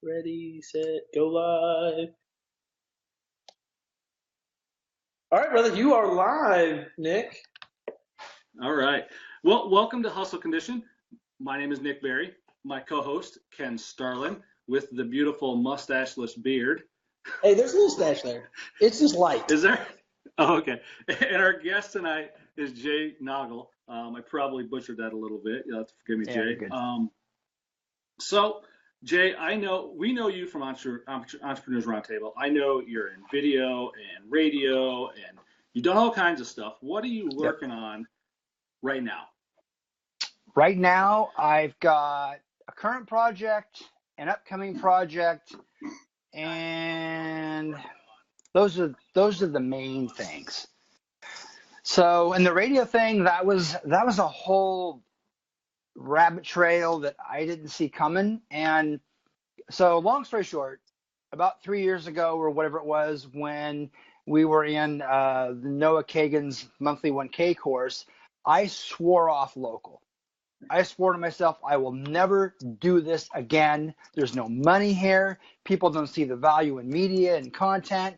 Ready, set, go live. All right, brother, you are live, Nick. All right. Well, welcome to Hustle Condition. My name is Nick Berry. My co-host, Ken Starlin, with the beautiful mustacheless beard. Hey, there's a little stash there. It's just light. Is there? Oh, okay. And our guest tonight is Jay Noggle. I probably butchered that a little bit. You'll have to forgive me, Jay. Good. So, Jay, we know you from Entrepreneurs Roundtable. I know you're in video and radio, and you've done all kinds of stuff. What are you working on right now? Right now, I've got a current project, an upcoming project, and those are the main things. So, in the radio thing, that was a whole rabbit trail that I didn't see coming. And so, long story short, about 3 years ago or whatever it was, when we were in the Noah Kagan's monthly 1K course, I swore off local. I swore to myself, I will never do this again. There's no money here. People don't see the value in media and content,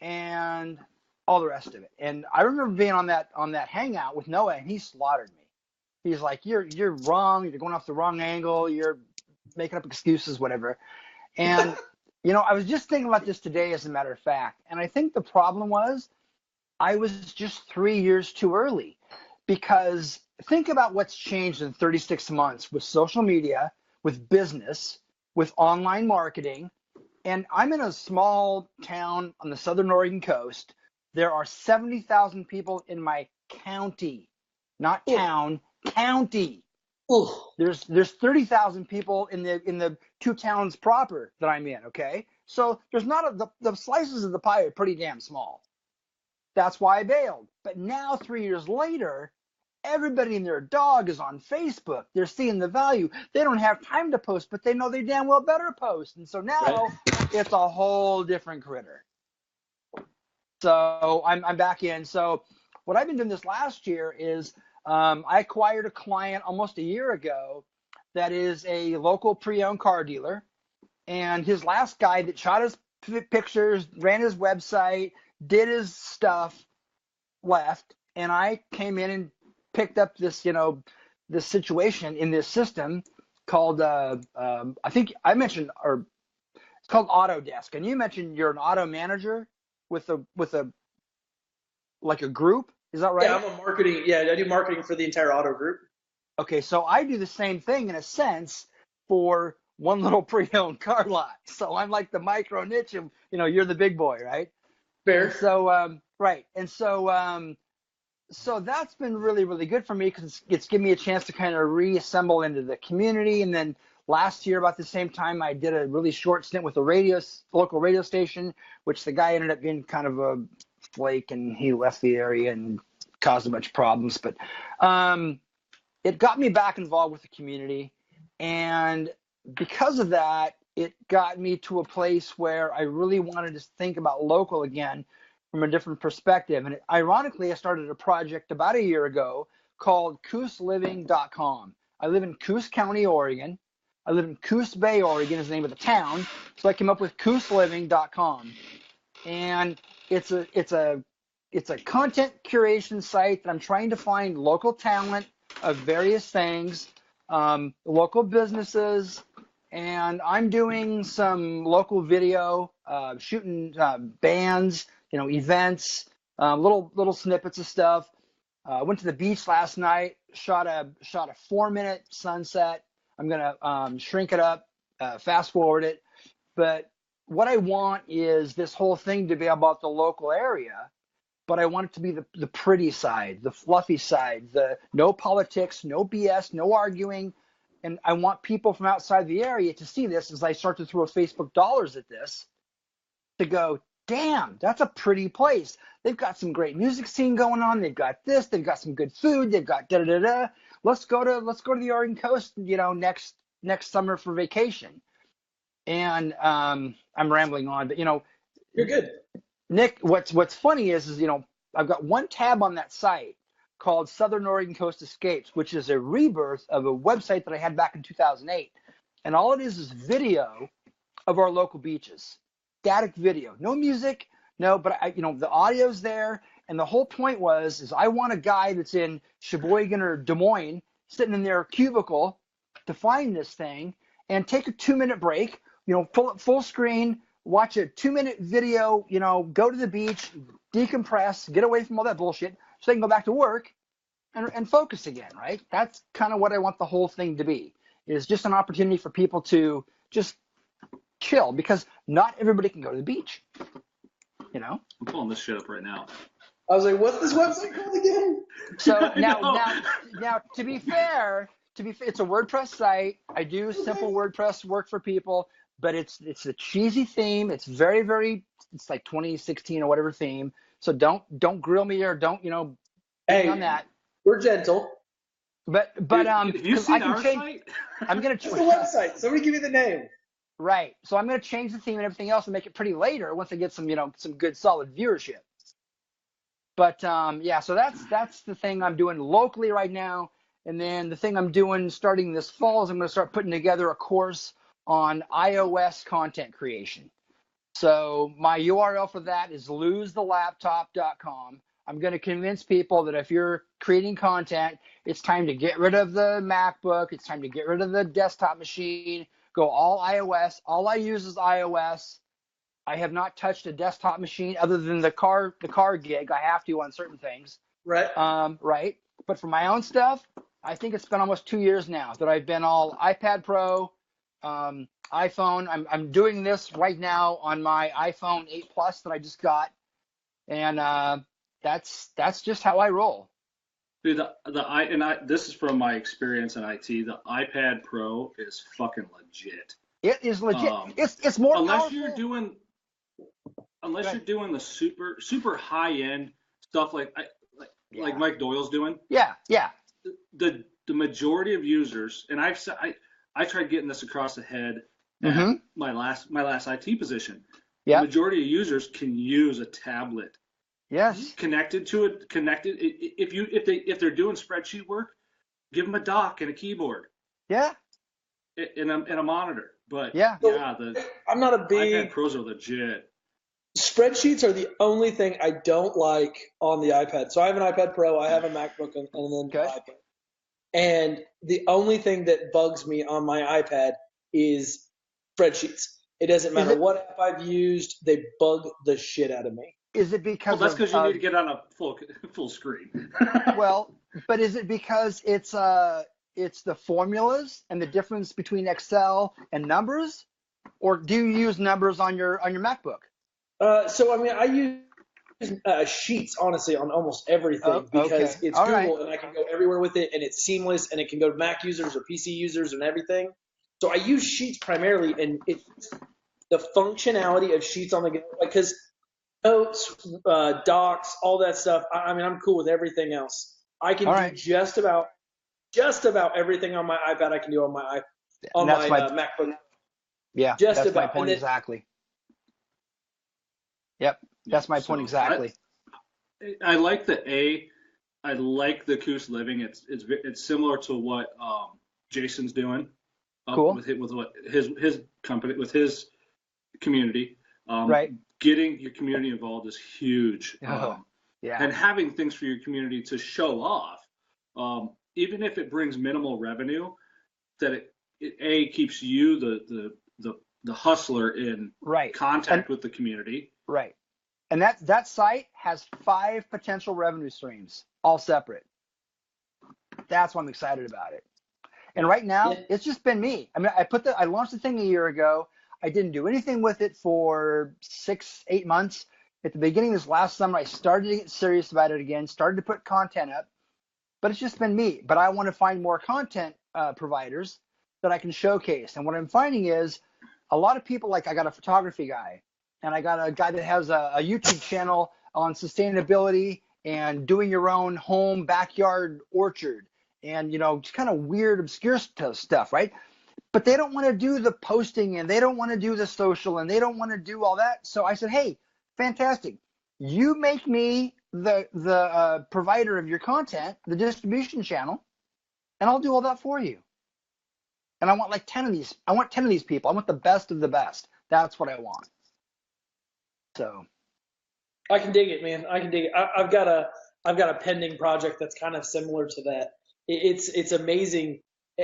and all the rest of it. And I remember being on that hangout with Noah, and he slaughtered me. He's like, you're wrong. You're going off the wrong angle. You're making up excuses, whatever. And, I was just thinking about this today, as a matter of fact. And I think the problem was I was just 3 years too early, because think about what's changed in 36 months with social media, with business, with online marketing. And I'm in a small town on the southern Oregon coast. There are 70,000 people in my county, not town, county. Ooh. There's 30,000 people in the two towns proper that I'm in, okay? So there's not the slices of the pie are pretty damn small. That's why I bailed. But now, 3 years later, everybody and their dog is on Facebook. They're seeing the value. They don't have time to post, but they know they damn well better post. And so now it's a whole different critter. So I'm back in. So what I've been doing this last year is I acquired a client almost a year ago that is a local pre-owned car dealer. And his last guy that shot his pictures, ran his website, did his stuff, left. And I came in and picked up this, this situation in this system called, I think I mentioned, or it's called Autodesk. And you mentioned you're an auto manager with a like a group. Is that right? Yeah, I'm a marketing. Yeah, I do marketing for the entire auto group. Okay, so I do the same thing in a sense for one little pre-owned car lot. So I'm like the micro niche, and you're the big boy, right? Fair. And so right, and so that's been really, really good for me, because it's given me a chance to kind of reassemble into the community. And then last year, about the same time, I did a really short stint with a local radio station, which the guy ended up being kind of a flake, and he left the area and caused a bunch of problems. But it got me back involved with the community. And because of that, it got me to a place where I really wanted to think about local again from a different perspective. And ironically, I started a project about a year ago called CooseLiving.com. I live in Coos County, Oregon. I live in Coos Bay, Oregon is the name of the town. So I came up with CooseLiving.com. And it's a content curation site that I'm trying to find local talent of various things, local businesses, and I'm doing some local video, shooting bands, events, little snippets of stuff. Went to the beach last night, shot a 4-minute sunset. I'm gonna shrink it up, fast forward it. But what I want is this whole thing to be about the local area, but I want it to be the pretty side, the fluffy side, the no politics, no BS, no arguing. And I want people from outside the area to see this as I start to throw Facebook dollars at this, to go, damn, that's a pretty place. They've got some great music scene going on. They've got this. They've got some good food. They've got da da da da. Let's go to the Oregon coast, next summer for vacation. And I'm rambling on, but You're good. Nick, what's funny is I've got one tab on that site called Southern Oregon Coast Escapes, which is a rebirth of a website that I had back in 2008. And all it is video of our local beaches. Static video. No music, no, but the audio's there. And the whole point is I want a guy that's in Sheboygan or Des Moines sitting in their cubicle to find this thing and take a 2-minute break, pull it full screen, watch a 2-minute video, go to the beach, decompress, get away from all that bullshit so they can go back to work and focus again, right? That's kind of what I want the whole thing to be, is just an opportunity for people to just chill, because not everybody can go to the beach, I'm pulling this shit up right now. I was like, what's this website called again? So now, to be fair, it's a WordPress site. I do simple WordPress work for people, but it's a cheesy theme. It's very, very, it's like 2016 or whatever theme. So don't grill me or don't, Hey, on that. We're gentle. But Have you seen our site? I'm gonna What's the website? Somebody give me the name. Right. So I'm gonna change the theme and everything else and make it pretty later once I get some, some good solid viewership. But so that's the thing I'm doing locally right now. And then the thing I'm doing starting this fall is I'm going to start putting together a course on iOS content creation. So my URL for that is losethelaptop.com. I'm going to convince people that if you're creating content, it's time to get rid of the MacBook. It's time to get rid of the desktop machine. Go all iOS. All I use is iOS. I have not touched a desktop machine other than the car gig. I have to on certain things. Right. Right. But for my own stuff, I think it's been almost 2 years now that I've been all iPad Pro, iPhone. I'm doing this right now on my iPhone 8 Plus that I just got, and that's just how I roll. Dude, this is from my experience in IT. The iPad Pro is fucking legit. It is legit. It's more unless powerful. you're doing the super high end stuff like Mike Doyle's doing. Yeah. The majority of users, and I tried getting this across the head at Mm-hmm. my last IT position. Yeah. The majority of users can use a tablet. Yes. Connected. If they're doing spreadsheet work, give them a dock and a keyboard. Yeah. And a monitor. But I'm not a big iPad Pros are legit. Spreadsheets are the only thing I don't like on the iPad. So I have an iPad Pro, I have a MacBook, and then an iPad. And the only thing that bugs me on my iPad is spreadsheets. It doesn't matter what app I've used; they bug the shit out of me. Is it because? Well, that's because you need to get on a full screen. Well, but is it because it's the formulas and the difference between Excel and numbers, or do you use numbers on your MacBook? So I mean, I use Sheets honestly on almost everything because it's All Google right. and I can go everywhere with it, and it's seamless, and it can go to Mac users or PC users and everything. So I use Sheets primarily, and it's the functionality of Sheets on the go, because notes, docs, all that stuff. I mean, I'm cool with everything else. I can do just about everything on my iPad. I can do on my MacBook. Yeah, just that's about. my point exactly. Yep, that's my point exactly. I like I like the Coos Living. It's similar to what Jason's doing. Cool. With what his company, with his community. Right. Getting your community involved is huge. Yeah. And having things for your community to show off, even if it brings minimal revenue, that it keeps you the hustler in contact with the community. Right. And that site has 5 potential revenue streams, all separate. That's why I'm excited about it. And right now, it's just been me. I mean, I launched the thing a year ago. I didn't do anything with it for 6-8 months. At the beginning of this last summer, I started to get serious about it again, started to put content up, but it's just been me. But I want to find more content providers that I can showcase. And what I'm finding is a lot of people, like I got a photography guy, and I got a guy that has a YouTube channel on sustainability and doing your own home backyard orchard and, just kind of weird, obscure stuff, right? But they don't want to do the posting, and they don't want to do the social, and they don't want to do all that. So I said, hey, fantastic. You make me the provider of your content, the distribution channel, and I'll do all that for you. And I want like 10 of these. I want 10 of these people. I want the best of the best. That's what I want. So I can dig it, man. I can dig it. I've got a pending project that's kind of similar to that. It's amazing.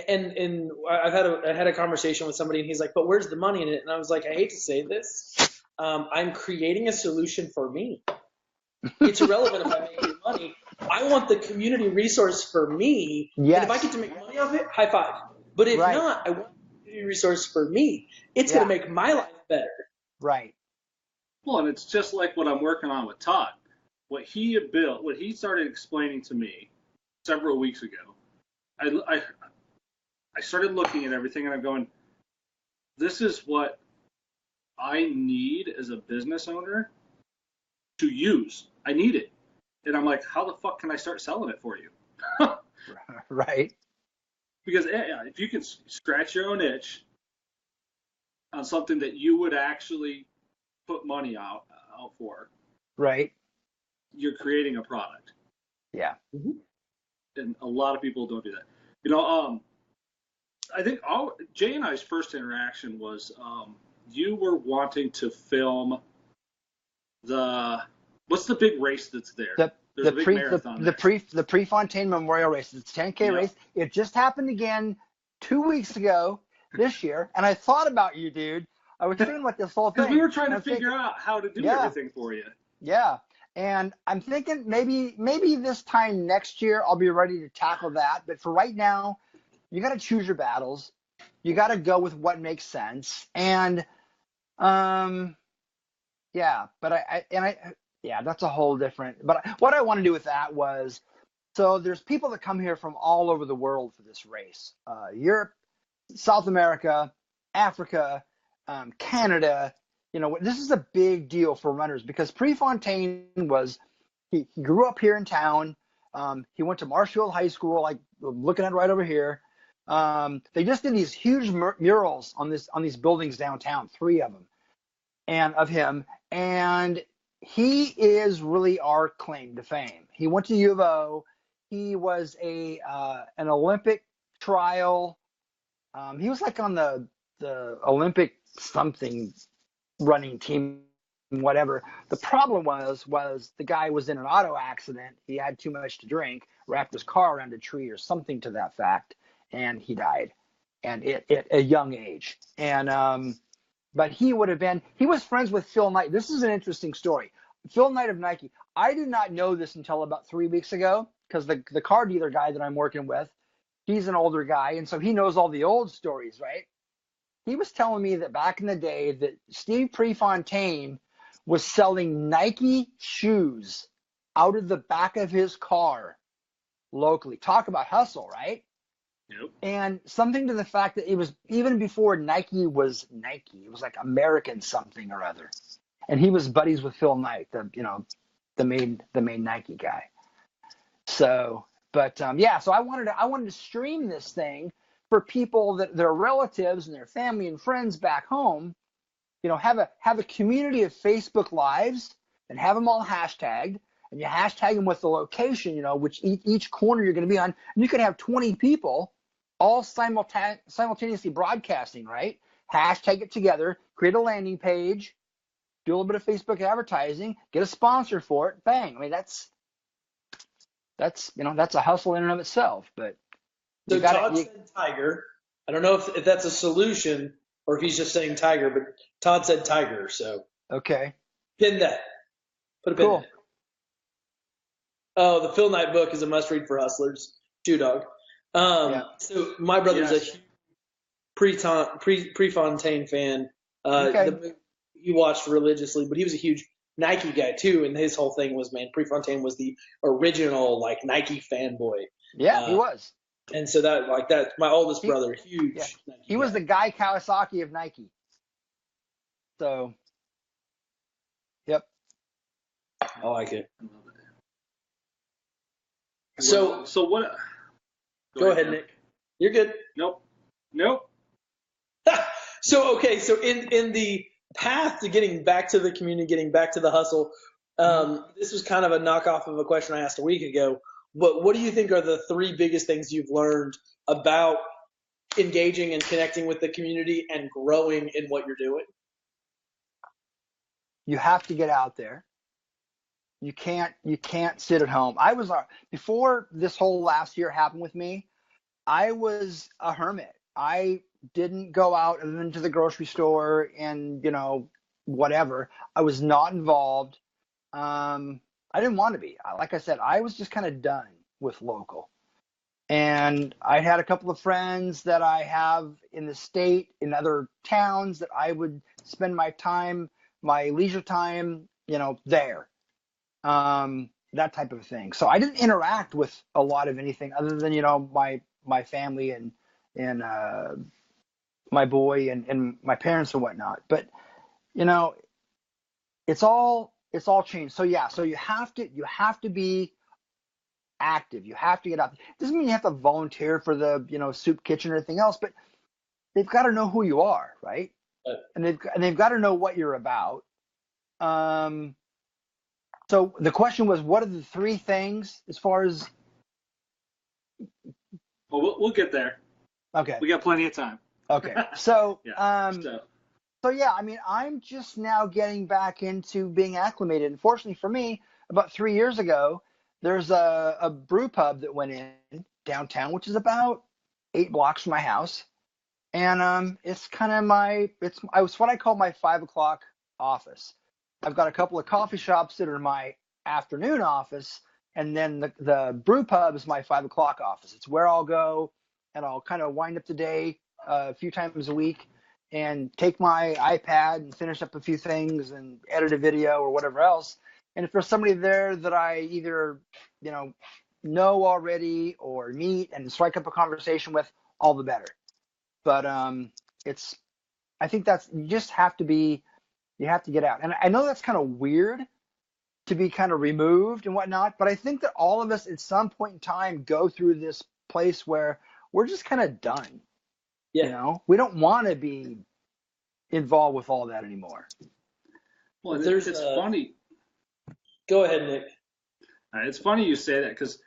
And I had a conversation with somebody, and he's like, "But where's the money in it?" And I was like, "I hate to say this, I'm creating a solution for me. It's irrelevant if I make any money. I want the community resource for me. yes. And if I get to make money off it, high five. But if Right. not, I want the community resource for me. It's Yeah. going to make my life better." Right. Well, and it's just like what I'm working on with Todd. What he had built, what he started explaining to me several weeks ago, I started looking at everything and I'm going, this is what I need as a business owner to use. I need it. And I'm like, how the fuck can I start selling it for you? Right. Because if you can scratch your own itch on something that you would actually put money out for, Right. you're creating a product. Yeah. And a lot of people don't do that. I think Jay and I's first interaction was you were wanting to film what's the big race that's there? There's a big marathon there. The Prefontaine Memorial Race. It's a 10K race. It just happened again 2 weeks ago this year, and I thought about you, dude. I was thinking about this whole thing. Because we were trying to figure out how to do everything for you. Yeah. And I'm thinking maybe this time next year I'll be ready to tackle that. But for right now, you got to choose your battles. You got to go with what makes sense. And yeah, but that's a whole different. But what I want to do with that was, so there's people that come here from all over the world for this race. Europe, South America, Africa, Canada. This is a big deal for runners because Prefontaine he grew up here in town. He went to Marshfield High School, like looking at it right over here. They just did these huge murals on these buildings downtown, 3 of them, and of him. And he is really our claim to fame. He went to U of O. He was an Olympic trial. He was like on the Olympic something running team, whatever. The problem was the guy was in an auto accident. He had too much to drink, wrapped his car around a tree or something to that fact, and he died, and at a young age. And but he was friends with Phil Knight. This is an interesting story. Phil Knight of Nike. I did not know this until about 3 weeks ago because the car dealer guy that I'm working with, he's an older guy, and so he knows all the old stories, right? He was telling me that back in the day that Steve Prefontaine was selling Nike shoes out of the back of his car locally. Talk about hustle, right? Yep. And something to the fact that it was even before Nike was Nike. It was like American something or other. And he was buddies with Phil Knight, the main Nike guy. So, but so I wanted to stream this thing for people that their relatives and their family and friends back home, have a community of Facebook Lives and have them all hashtagged, and you hashtag them with the location, which each corner you're going to be on. And you could have 20 people all simultaneously broadcasting, right? Hashtag it together, create a landing page, do a little bit of Facebook advertising, get a sponsor for it, bang. I mean, that's a hustle in and of itself, but. So Todd said tiger. I don't know if that's a solution or if he's just saying tiger, but Todd said tiger. So okay, pin that. Put a pin cool. in it. Oh, the Phil Knight book is a must-read for hustlers. Shoe dog. So my brother's a Prefontaine fan. He watched religiously, but he was a huge Nike guy too, and his whole thing was, man, Prefontaine was the original Nike fanboy. Yeah, he was. And so that's my oldest brother, huge. Yeah. Nike he was guy. the Guy Kawasaki of Nike. So, yep. I like it. So what? Go ahead, Nick. You're good. Nope. So in the path to getting back to the community, getting back to the hustle, this was kind of a knockoff of a question I asked a week ago. But what do you think are the 3 biggest things you've learned about engaging and connecting with the community and growing in what you're doing? You have to get out there. You can't sit at home. I was before this whole last year happened with me, I was a hermit. I didn't go out other than to the grocery store and, whatever. I was not involved. I didn't want to be. Like I said, I was just kind of done with local. And I had a couple of friends that I have in the state, in other towns, that I would spend my time, my leisure time, there. That type of thing. So I didn't interact with a lot of anything other than, my family and my boy and my parents and whatnot. But, it's all changed. So yeah, so you have to be active. You have to get out. It doesn't mean you have to volunteer for the, soup kitchen or anything else, but they've got to know who you are, right? And they've got to know what you're about. So the question was, what are the 3 things as far as? Well, we'll get there. Okay. We got plenty of time. Okay. So, yeah. So yeah, I mean, I'm just now getting back into being acclimated. Unfortunately for me, about 3 years ago, there's a brew pub that went in downtown, which is about 8 blocks from my house. And it's kind of it's what I call my 5 o'clock office. I've got a couple of coffee shops that are my afternoon office, and then the brew pub is my 5 o'clock office. It's where I'll go and I'll kind of wind up the day a few times a week and take my iPad and finish up a few things and edit a video or whatever else. And if there's somebody there that I either, know already or meet and strike up a conversation with, all the better. But I think you just have to get out. And I know that's kind of weird to be kind of removed and whatnot, but I think that all of us at some point in time go through this place where we're just kind of done. Yeah. We don't want to be involved with all that anymore. Well, it's funny. Go ahead, Nick. It's funny you say that because,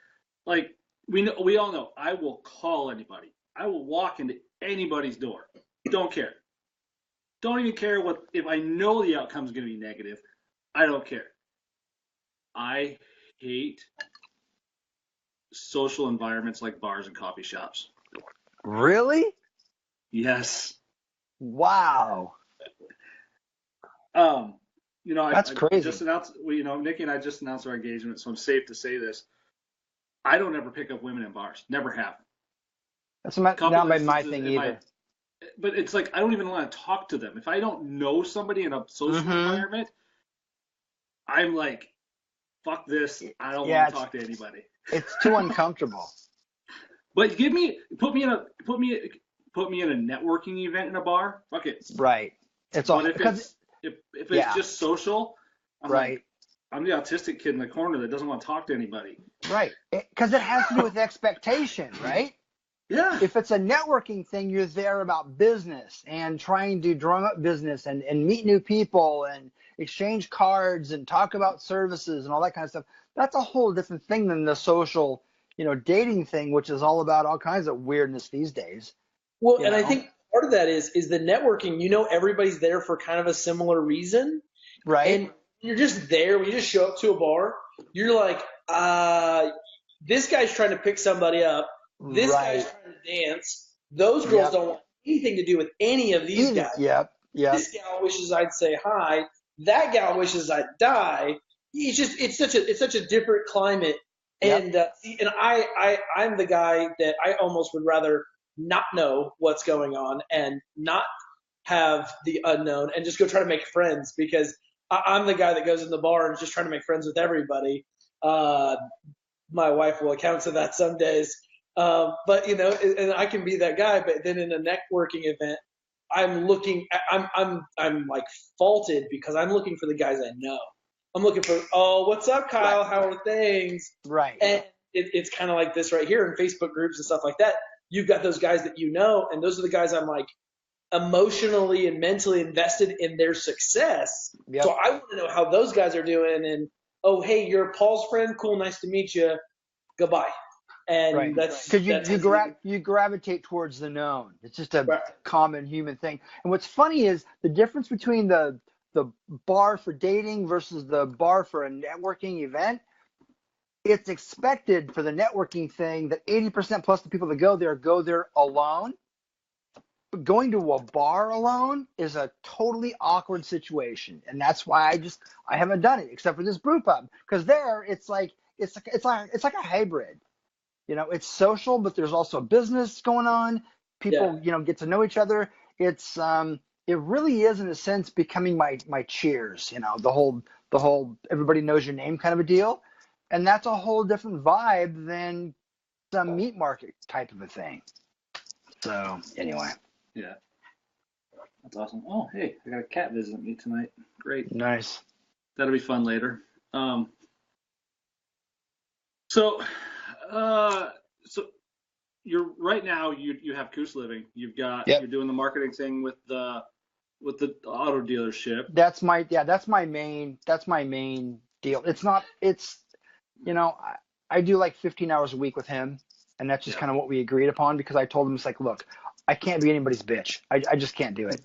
like, we all know I will call anybody. I will walk into anybody's door. Don't care. Don't even care if I know the outcome is going to be negative. I don't care. I hate social environments like bars and coffee shops. Really? Yes. Wow. That's crazy. Just announced, Nikki and I just announced our engagement, so I'm safe to say this. I don't ever pick up women in bars. Never have. That's not my thing either. But it's like I don't even want to talk to them. If I don't know somebody in a social environment, I'm like, fuck this. I don't want to talk to anybody. It's too uncomfortable. But put me in a networking event in a bar. Fuck it. Right. It's all because if it's just social, I'm right. Like, I'm the autistic kid in the corner that doesn't want to talk to anybody. Right. Because it has to do with expectation, right? Yeah. If it's a networking thing, you're there about business and trying to drum up business and meet new people and exchange cards and talk about services and all that kind of stuff. That's a whole different thing than the social, dating thing, which is all about all kinds of weirdness these days. Well, and I think part of that is the networking. Everybody's there for kind of a similar reason. Right. And you're just there. When you just show up to a bar, you're like, this guy's trying to pick somebody up. This guy's trying to dance. Those girls don't want anything to do with any of these guys. Yep. This gal wishes I'd say hi. That gal wishes I'd die. It's such a different climate. And I'm the guy that I almost would rather not know what's going on and not have the unknown and just go try to make friends, because I'm the guy that goes in the bar and is just trying to make friends with everybody. My wife will account to that some days. But and I can be that guy, but then in a networking event, I'm like faulted because I'm looking for the guys I know. I'm looking for, what's up, Kyle? Right. How are things? Right. And it's kind of like this right here in Facebook groups and stuff like that. You've got those guys that and those are the guys I'm like emotionally and mentally invested in their success. Yep. So I want to know how those guys are doing. And, oh, hey, you're Paul's friend? Cool, nice to meet you. Goodbye. And Right. that's Because that's you gravitate towards the known. It's just a right. common human thing. And what's funny is the difference between the bar for dating versus the bar for a networking event. It's expected for the networking thing that 80% plus the people that go there alone. But going to a bar alone is a totally awkward situation, and that's why I haven't done it except for this brew pub, because there it's like a hybrid. It's social, but there's also business going on. Yeah. People, get to know each other. It's it really is in a sense becoming my cheers. The whole everybody knows your name kind of a deal, and that's a whole different vibe than some meat market type of a thing. So anyway, Yeah. That's awesome. Oh, hey, I got a cat visiting me tonight. Great. nice. That'll be fun later. So, so you're right now. You have Coos Living. Yep. You're doing the marketing thing with the auto dealership. That's my main deal. I do like 15 hours a week with him, and that's just Yeah. kind of what we agreed upon, because I told him, it's like, look, I can't be anybody's bitch. I just can't do it.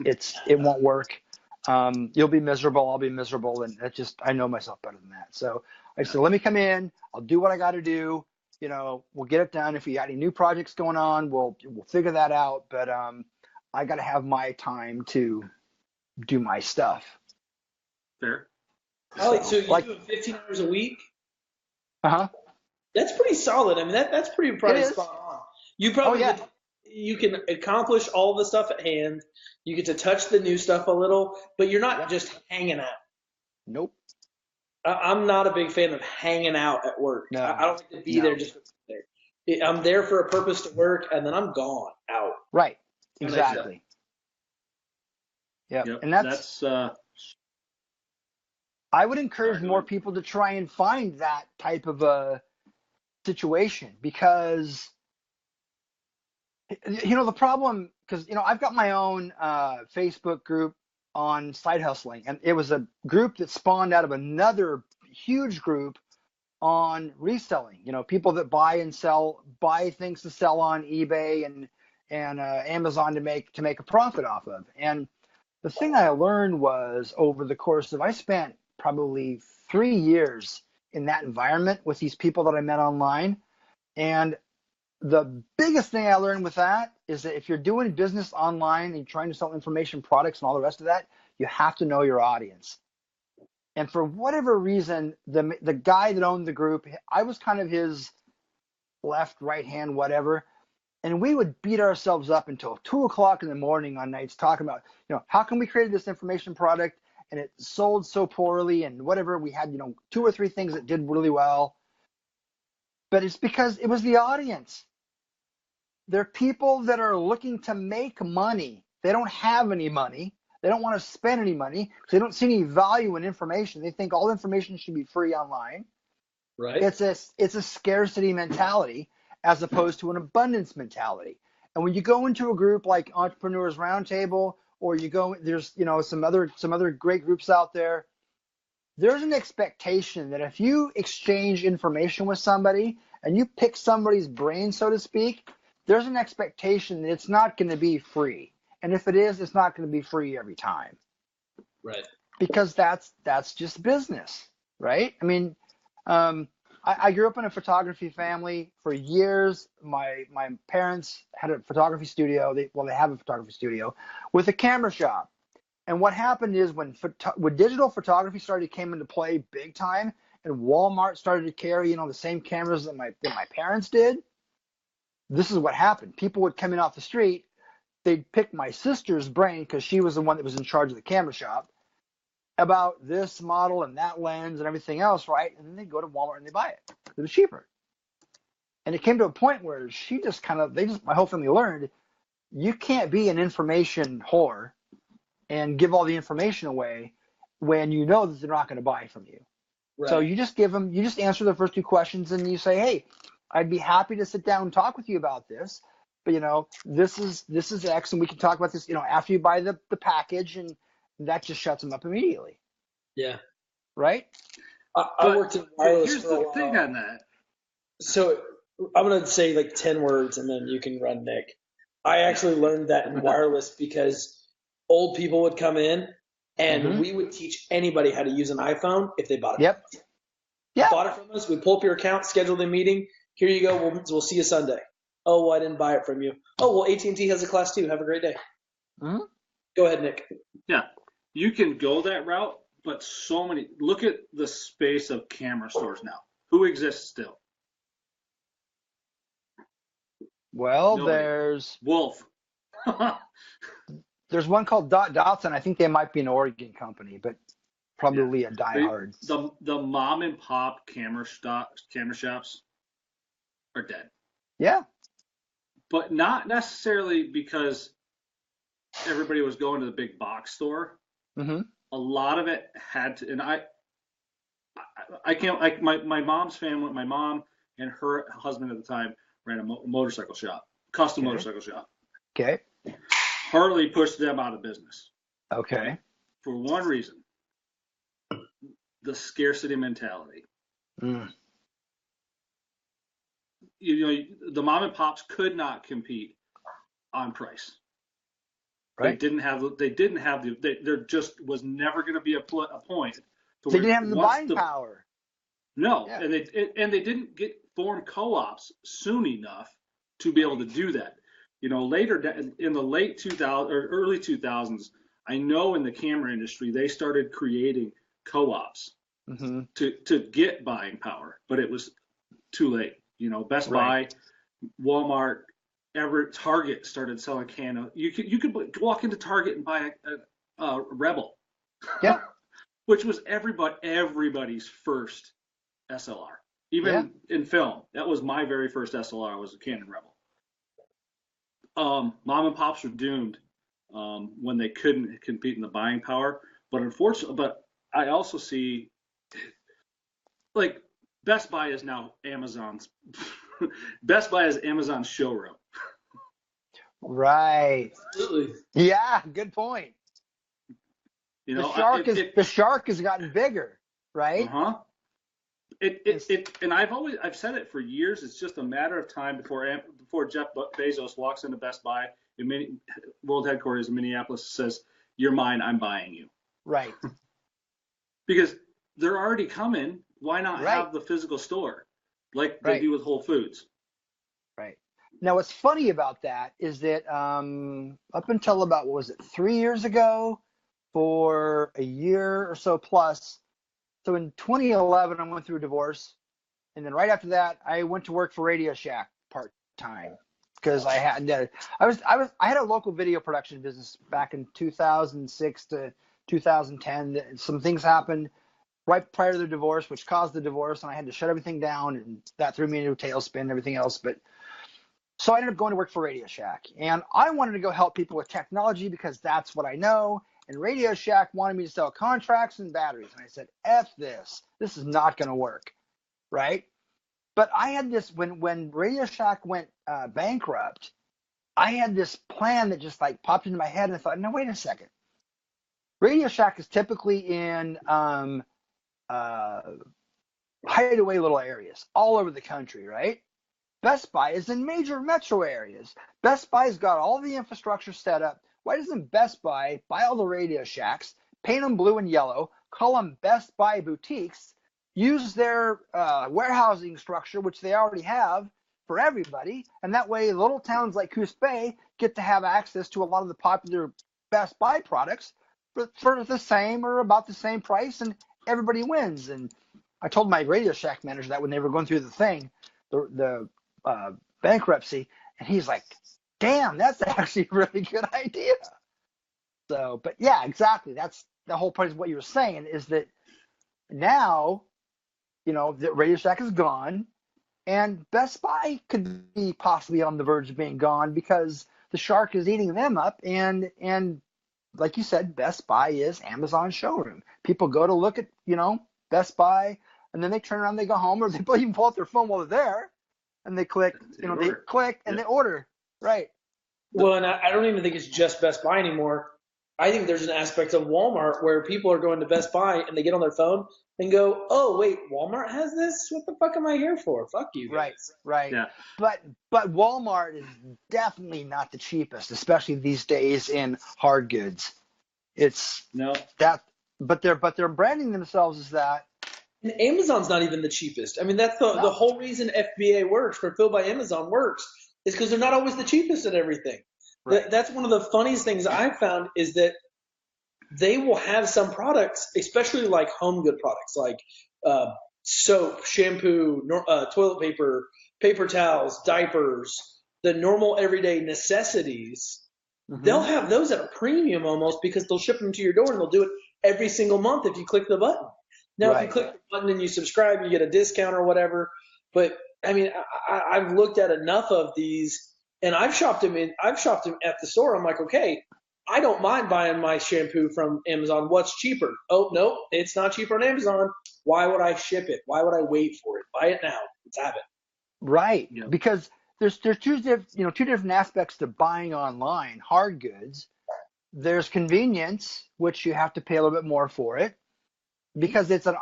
It won't work. You'll be miserable, I'll be miserable, and I know myself better than that. So I said, let me come in, I'll do what I got to do. We'll get it done. If we got any new projects going on, we'll figure that out. But I got to have my time to do my stuff. Fair. So you do 15 hours a week? Uh-huh. That's pretty solid. I mean, that's pretty probably spot on. You probably you can accomplish all the stuff at hand. You get to touch the new stuff a little, but you're not just hanging out. Nope. I'm not a big fan of hanging out at work. No. I don't like to be there just to be there. I'm there for a purpose to work, and then I'm gone out. Right. Exactly. Yep. And that's I would encourage more people to try and find that type of a situation, because the problem, because I've got my own Facebook group on side hustling, and it was a group that spawned out of another huge group on reselling. People that buy things to sell on eBay and Amazon to make a profit off of. And the thing I learned was, over the course of, I spent probably 3 years in that environment with these people that I met online. And the biggest thing I learned with that is that if you're doing business online and you're trying to sell information products and all the rest of that, you have to know your audience. And for whatever reason, the guy that owned the group, I was kind of his left, right hand, whatever. And we would beat ourselves up until 2 o'clock in the morning on nights talking about, how can we create this information product and it sold so poorly, and whatever. We had, 2 or 3 things that did really well. But it's because it was the audience. They're people that are looking to make money. They don't have any money. They don't want to spend any money because they don't see any value in information. They think all information should be free online. Right. It's a scarcity mentality as opposed to an abundance mentality. And when you go into a group like Entrepreneurs Roundtable, or there's some other great groups out there, there's an expectation that if you exchange information with somebody and you pick somebody's brain, so to speak, there's an expectation that it's not going to be free. And if it is, it's not going to be free every time. Right. Because that's just business, right? I mean, I grew up in a photography family for years. My parents had a photography studio. They have a photography studio with a camera shop. And what happened is when digital photography came into play big time, and Walmart started to carry, the same cameras that my parents did, this is what happened. People would come in off the street. They'd pick my sister's brain, because she was the one that was in charge of the camera shop, about this model and that lens and everything else, right? And then they go to Walmart and they buy it. It was cheaper. And it came to a point where my whole family learned, you can't be an information whore and give all the information away when you know that they're not going to buy from you. Right. So you just answer the first 2 questions, and you say, hey, I'd be happy to sit down and talk with you about this. But, this is X, and we can talk about this, after you buy the package, and that just shuts them up immediately. Yeah. Right? I worked in wireless here's for a the while. thing on that. So I'm going to say like 10 words and then you can run, Nick. I actually learned that in wireless because old people would come in and we would teach anybody how to use an iPhone if they bought it. Yep. Yeah. Bought it from us. We pull up your account, schedule the meeting. Here you go. We'll see you Sunday. Oh, well, I didn't buy it from you. Oh, well, AT&T has a class too. Have a great day. Mm-hmm. Go ahead, Nick. Yeah, you can go that route, but look at the space of camera stores now. Who exists still? Well, Nobody. there's Wolf. there's one called Dots, and I think they might be an Oregon company, but probably a diehard. The mom and pop camera shops are dead. Yeah. But not necessarily because everybody was going to the big box store. Mm-hmm. A lot of it had to, and I can't, like my mom's family, my mom and her husband at the time ran a motorcycle shop, custom motorcycle shop. Okay. Harley pushed them out of business. Okay. For one reason, the scarcity mentality. Mm. You know, the mom and pops could not compete on price. Right. They didn't have there just was never going to be a point. They didn't have the buying power. No, Yeah. and they didn't form co-ops soon enough to be able to do that. You know, later in the late 2000s or early 2000s, I know in the camera industry they started creating co-ops to get buying power, but it was too late. You know, Best Buy, Walmart, Target started selling Canon. You could walk into Target and buy a Rebel. Yeah. Which was everybody's first SLR. Even in film, that was my very first SLR. Was a Canon Rebel. Mom and pops were doomed when they couldn't compete in the buying power. But unfortunately, I also see like Best Buy is now Amazon's. Best Buy is Amazon's showroom. Right. Absolutely. Yeah. Good point. You know, the shark has gotten bigger, right? And I've said it for years. It's just a matter of time before Jeff Bezos walks into Best Buy in world headquarters in Minneapolis, says, "You're mine. I'm buying you." Right. Because they're already coming. Why not have the physical store like they do with Whole Foods? Right. Now, what's funny about that is that up until about, 3 years ago, for a year or so plus, so in 2011, I went through a divorce. And then right after that, I went to work for Radio Shack part-time because I had a local video production business back in 2006 to 2010. Some things happened right prior to the divorce, which caused the divorce, and I had to shut everything down, and that threw me into a tailspin and everything else. But so I ended up going to work for Radio Shack, and I wanted to go help people with technology because that's what I know. And Radio Shack wanted me to sell contracts and batteries, and I said, "F this. This is not going to work," right? But I had this when Radio Shack went bankrupt. I had this plan that just like popped into my head, and I thought, "No, wait a second. Radio Shack is typically in hideaway little areas all over the country, right? Best Buy is in major metro areas. Best Buy's got all the infrastructure set up. Why doesn't Best Buy buy all the Radio Shacks, paint them blue and yellow, call them Best Buy boutiques, use their warehousing structure, which they already have, for everybody, and that way little towns like Coos Bay get to have access to a lot of the popular Best Buy products for the same or about the same price, and everybody wins." And I told my Radio Shack manager that when they were going through the thing, the bankruptcy, and he's like, "Damn, that's actually a really good idea." So, but yeah, exactly. That's the whole point of what you were saying, is that now, you know, the Radio Shack is gone, and Best Buy could be possibly on the verge of being gone because the shark is eating them up. And like you said, Best Buy is Amazon's showroom. People go to look at, you know, Best Buy, and then they turn around, they go home, or they even pull out their phone while they're there, and they click, they click and they order. Right. Well, and I don't even think it's just Best Buy anymore. I think there's an aspect of Walmart where people are going to Best Buy and they get on their phone and go, oh, wait, Walmart has this? What the fuck am I here for? Fuck you guys. Right. Yeah. But Walmart is definitely not the cheapest, especially these days in hard goods. It's No. that, but they're branding themselves as that. And Amazon's not even the cheapest. I mean, that's the whole reason FBA works, Fulfilled by Amazon works, is because they're not always the cheapest at everything. Right. That's one of the funniest things I've found is that they will have some products, especially like home good products, like soap, shampoo, toilet paper, paper towels, diapers, the normal everyday necessities. Mhm. They'll have those at a premium almost because they'll ship them to your door and they'll do it every single month if you click the button. Now, if you click the button and you subscribe, you get a discount or whatever. But I mean, I've looked at enough of these, and I've shopped them at the store. I'm like, okay, I don't mind buying my shampoo from Amazon. What's cheaper? Oh no, it's not cheaper on Amazon. Why would I ship it? Why would I wait for it? Buy it now. Let's have it. Right. Yeah. Because there's two different aspects to buying online hard goods. There's convenience, which you have to pay a little bit more for it, because it's a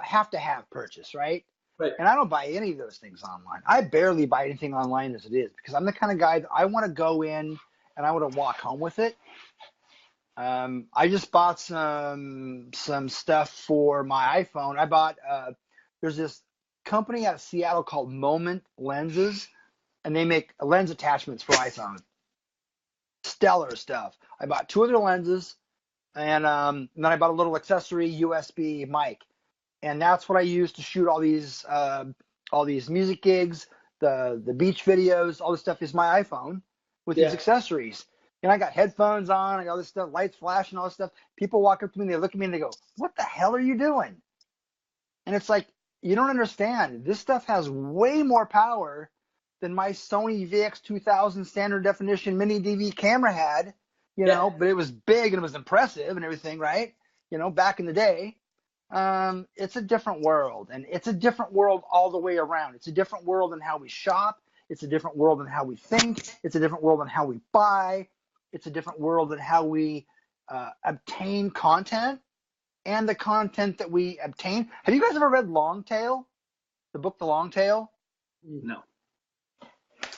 have to have purchase, right? Right. And I don't buy any of those things online. I barely buy anything online as it is because I'm the kind of guy that I want to go in and I want to walk home with it. I just bought some stuff for my iPhone. I bought there's this company out of Seattle called Moment Lenses, and they make lens attachments for iPhone. Stellar stuff. I bought 2 of their lenses, and then I bought a little accessory USB mic, and that's what I use to shoot all these music gigs, the beach videos. All this stuff is my iPhone with these accessories. And I got headphones on, I got all this stuff, lights flashing, all this stuff. People walk up to me and they look at me and they go, "What the hell are you doing?" And it's like, you don't understand. This stuff has way more power than my Sony VX2000 standard definition mini DV camera had, you know, but it was big and it was impressive and everything, right? You know, back in the day. It's a different world, and it's a different world all the way around. It's a different world in how we shop. It's a different world in how we think. It's a different world in how we buy. It's a different world in how we obtain content and the content that we obtain. Have you guys ever read Long Tail, the book The Long Tail? No.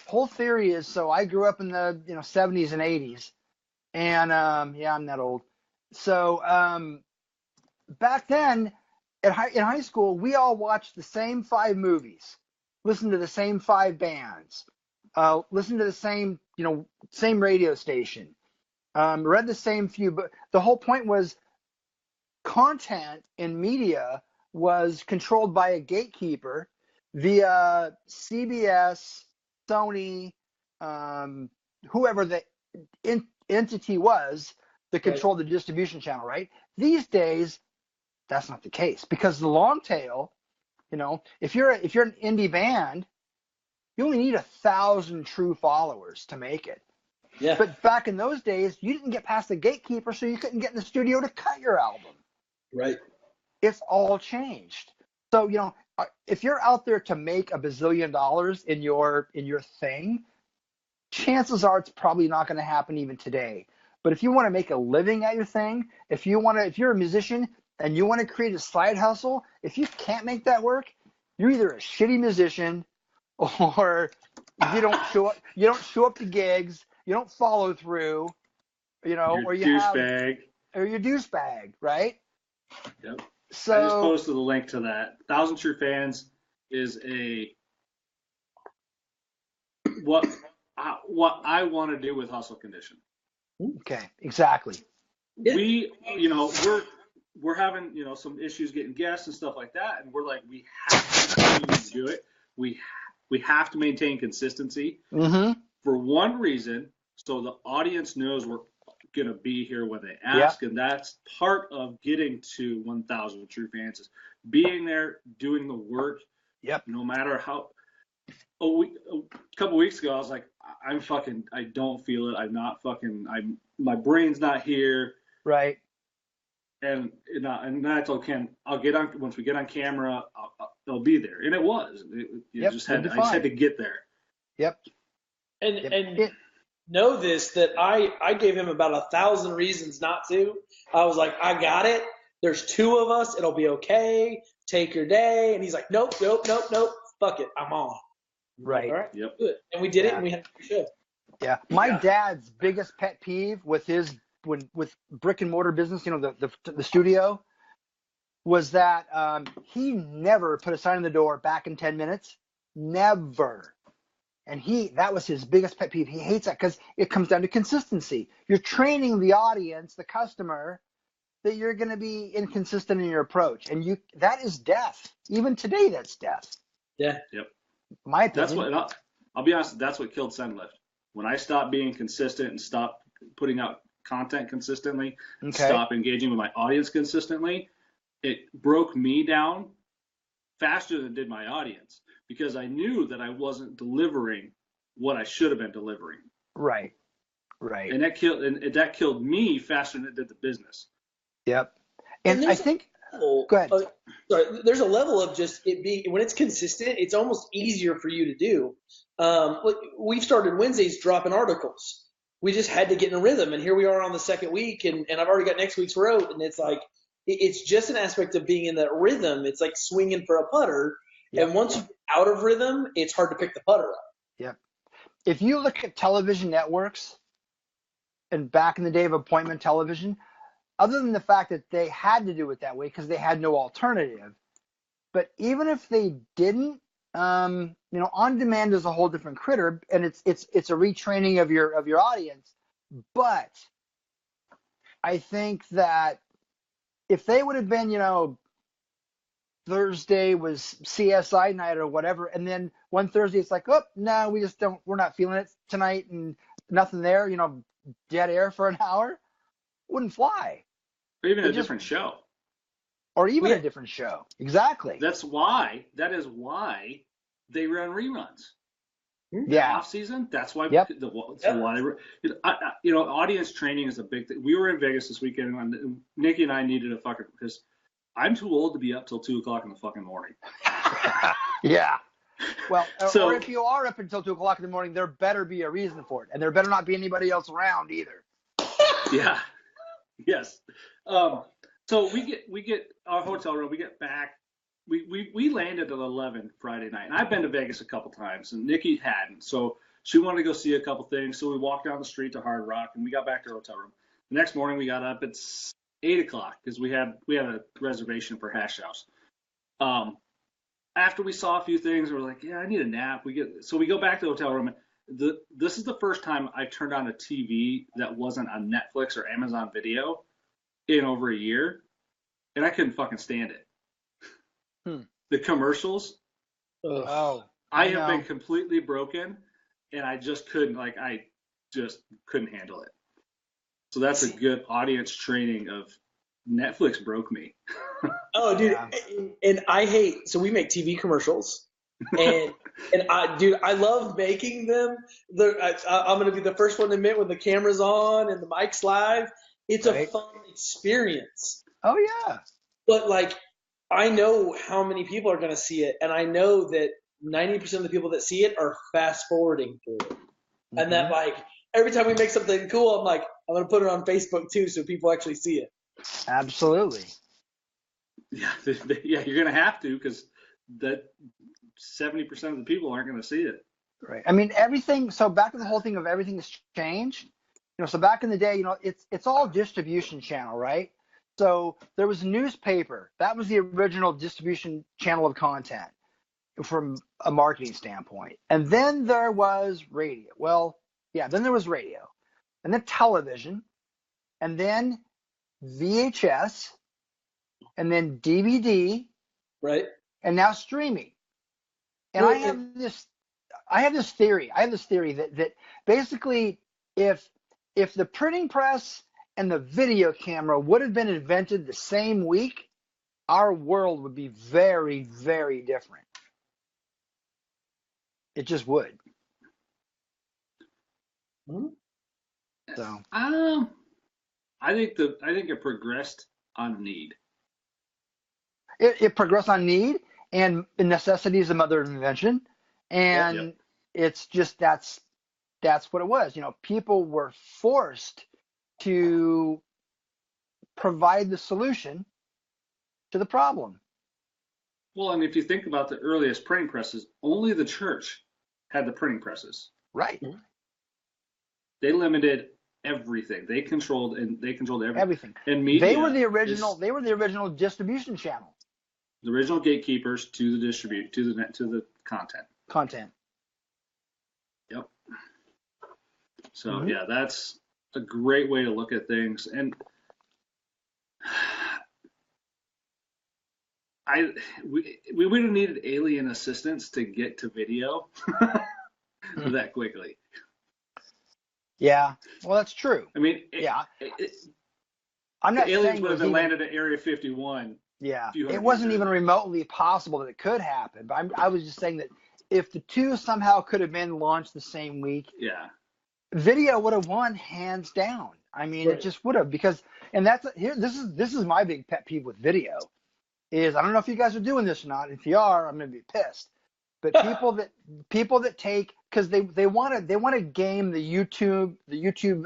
Whole theory is, so I grew up in the 70s and 80s, and yeah, I'm that old. So back then in high school, we all watched the same 5 movies, listened to the same 5 bands, listened to the same radio station, read the same few. But the whole point was content in media was controlled by a gatekeeper via CBS, Sony, whoever the entity was that controlled the distribution channel, right? These days, that's not the case, because the long tail, if you're an indie band, you only need 1,000 true followers to make it. Yeah. But back in those days, you didn't get past the gatekeeper, so you couldn't get in the studio to cut your album. Right. It's all changed. So, if you're out there to make $1 bazillion in your thing, chances are it's probably not going to happen even today. But if you want to make a living at your thing, if you're a musician and you want to create a side hustle, if you can't make that work, you're either a shitty musician or you don't show up to gigs, you don't follow through, or you're a douchebag, right? Yep. So I just posted a link to that. 1,000 True Fans is what I want to do with Hustle Condition. Okay, exactly. Yeah. We're having some issues getting guests and stuff like that, and we're like, we have to continue to do it. We have to maintain consistency for one reason, so the audience knows we're gonna be here when they ask, and that's part of getting to 1,000 True Fans is being there, doing the work. Yep. No matter how. A couple weeks ago, I was like, I don't feel it. My brain's not here. Right. And I told Ken, I'll get on once we get on camera. It'll be there, and it was. I just had to get there. Yep. And know this, that I gave him about 1,000 reasons not to. I was like, I got it. There's 2 of us. It'll be okay. Take your day. And he's like, nope, nope, nope, nope. Fuck it. I'm on. Right. All right. Yep. Do it. And we did it, Yeah. and we had a good show. Yeah. My Yeah. dad's biggest pet peeve with with brick and mortar business, the studio, was that he never put a sign on the door back in 10 minutes. Never. And that was his biggest pet peeve. He hates that because it comes down to consistency. You're training the audience, the customer, that you're going to be inconsistent in your approach. And that is death. Even today, that's death. Yeah. Yep. My opinion. That's what, I'll be honest, that's what killed SendLift. When I stopped being consistent and stopped putting out content consistently, stopped engaging with my audience consistently, it broke me down faster than it did my audience, because I knew that I wasn't delivering what I should have been delivering. Right. Right. And that killed me faster than it did the business. Yep. And I think go ahead. Sorry, there's a level of just it being, when it's consistent, it's almost easier for you to do. We've started Wednesdays dropping articles. We just had to get in a rhythm, and here we are on the second week, and I've already got next week's wrote, and it's like it's just an aspect of being in that rhythm. It's like swinging for a putter, and once you get out of rhythm, it's hard to pick the putter up. Yep. If you look at television networks, and back in the day of appointment television, other than the fact that they had to do it that way because they had no alternative, but even if they didn't, on demand is a whole different critter, and it's a retraining of your audience. But I think that if they would have been, Thursday was CSI night or whatever, and then one Thursday it's like, oh no, we're not feeling it tonight, and nothing there, dead air for an hour, wouldn't fly. Or even a different show. Or even a different show. Exactly. That is why they run reruns. Yeah. Off season. That's why. Yep. Audience training is a big thing. We were in Vegas this weekend, and Nikki and I needed because I'm too old to be up till 2:00 in the fucking morning. Yeah. Well, or if you are up until 2:00 in the morning, there better be a reason for it, and there better not be anybody else around either. Yeah. Yes. So we get our hotel room. We get back. We landed at 11 Friday night, and I've been to Vegas a couple times, and Nikki hadn't. So she wanted to go see a couple things. So we walked down the street to Hard Rock, and we got back to our hotel room. The next morning we got up at 8:00 because we had a reservation for Hash House. After we saw a few things, we were like, yeah, I need a nap. So we go back to the hotel room. This is the first time I turned on a TV that wasn't on Netflix or Amazon Video in over a year, and I couldn't fucking stand it. The commercials. Oh, I have been completely broken, and I just couldn't handle it. So that's a good audience training of Netflix broke me. Oh, dude, and I hate. So we make TV commercials, and I love making them. I'm gonna be the first one to admit when the camera's on and the mic's live, it's a fun experience. Oh yeah. But like, I know how many people are gonna see it, and I know that 90% of the people that see it are fast forwarding through it, and that like every time we make something cool, I'm like, I'm gonna put it on Facebook too, so people actually see it. Absolutely. Yeah, you're gonna have to, because that 70% of the people aren't gonna see it. Right. I mean, everything. So back to the whole thing of everything has changed. So back in the day, it's all distribution channel, right? So there was a newspaper. That was the original distribution channel of content from a marketing standpoint. And then there was radio. Well, yeah, then there was radio, and then television, and then VHS, and then DVD, right? And now streaming. And I have this theory that basically if the printing press and the video camera would have been invented the same week, our world would be very, very different. It just would. So I think it progressed on need. It progressed on need, and necessity is the mother of invention, and it's just that's that's what it was. People were forced to provide the solution to the problem. Well, and if you think about the earliest printing presses, only the church had the printing presses. Right. They limited everything. They controlled everything. Everything. And media. They were the original distribution channel. The original gatekeepers to the to the content. Yep. So yeah, that's a great way to look at things. And we would have needed alien assistance to get to video that quickly. Yeah, well, that's true. I mean, I'm not the aliens saying would have landed at Area 51. Yeah, it wasn't even remotely possible that it could happen. But I was just saying that if the two somehow could have been launched the same week, video would have won hands down. I mean, It just would have, because, and this is my big pet peeve with video, is I don't know if you guys are doing this or not. If you are, I'm gonna be pissed. But people that take, because they want to game the YouTube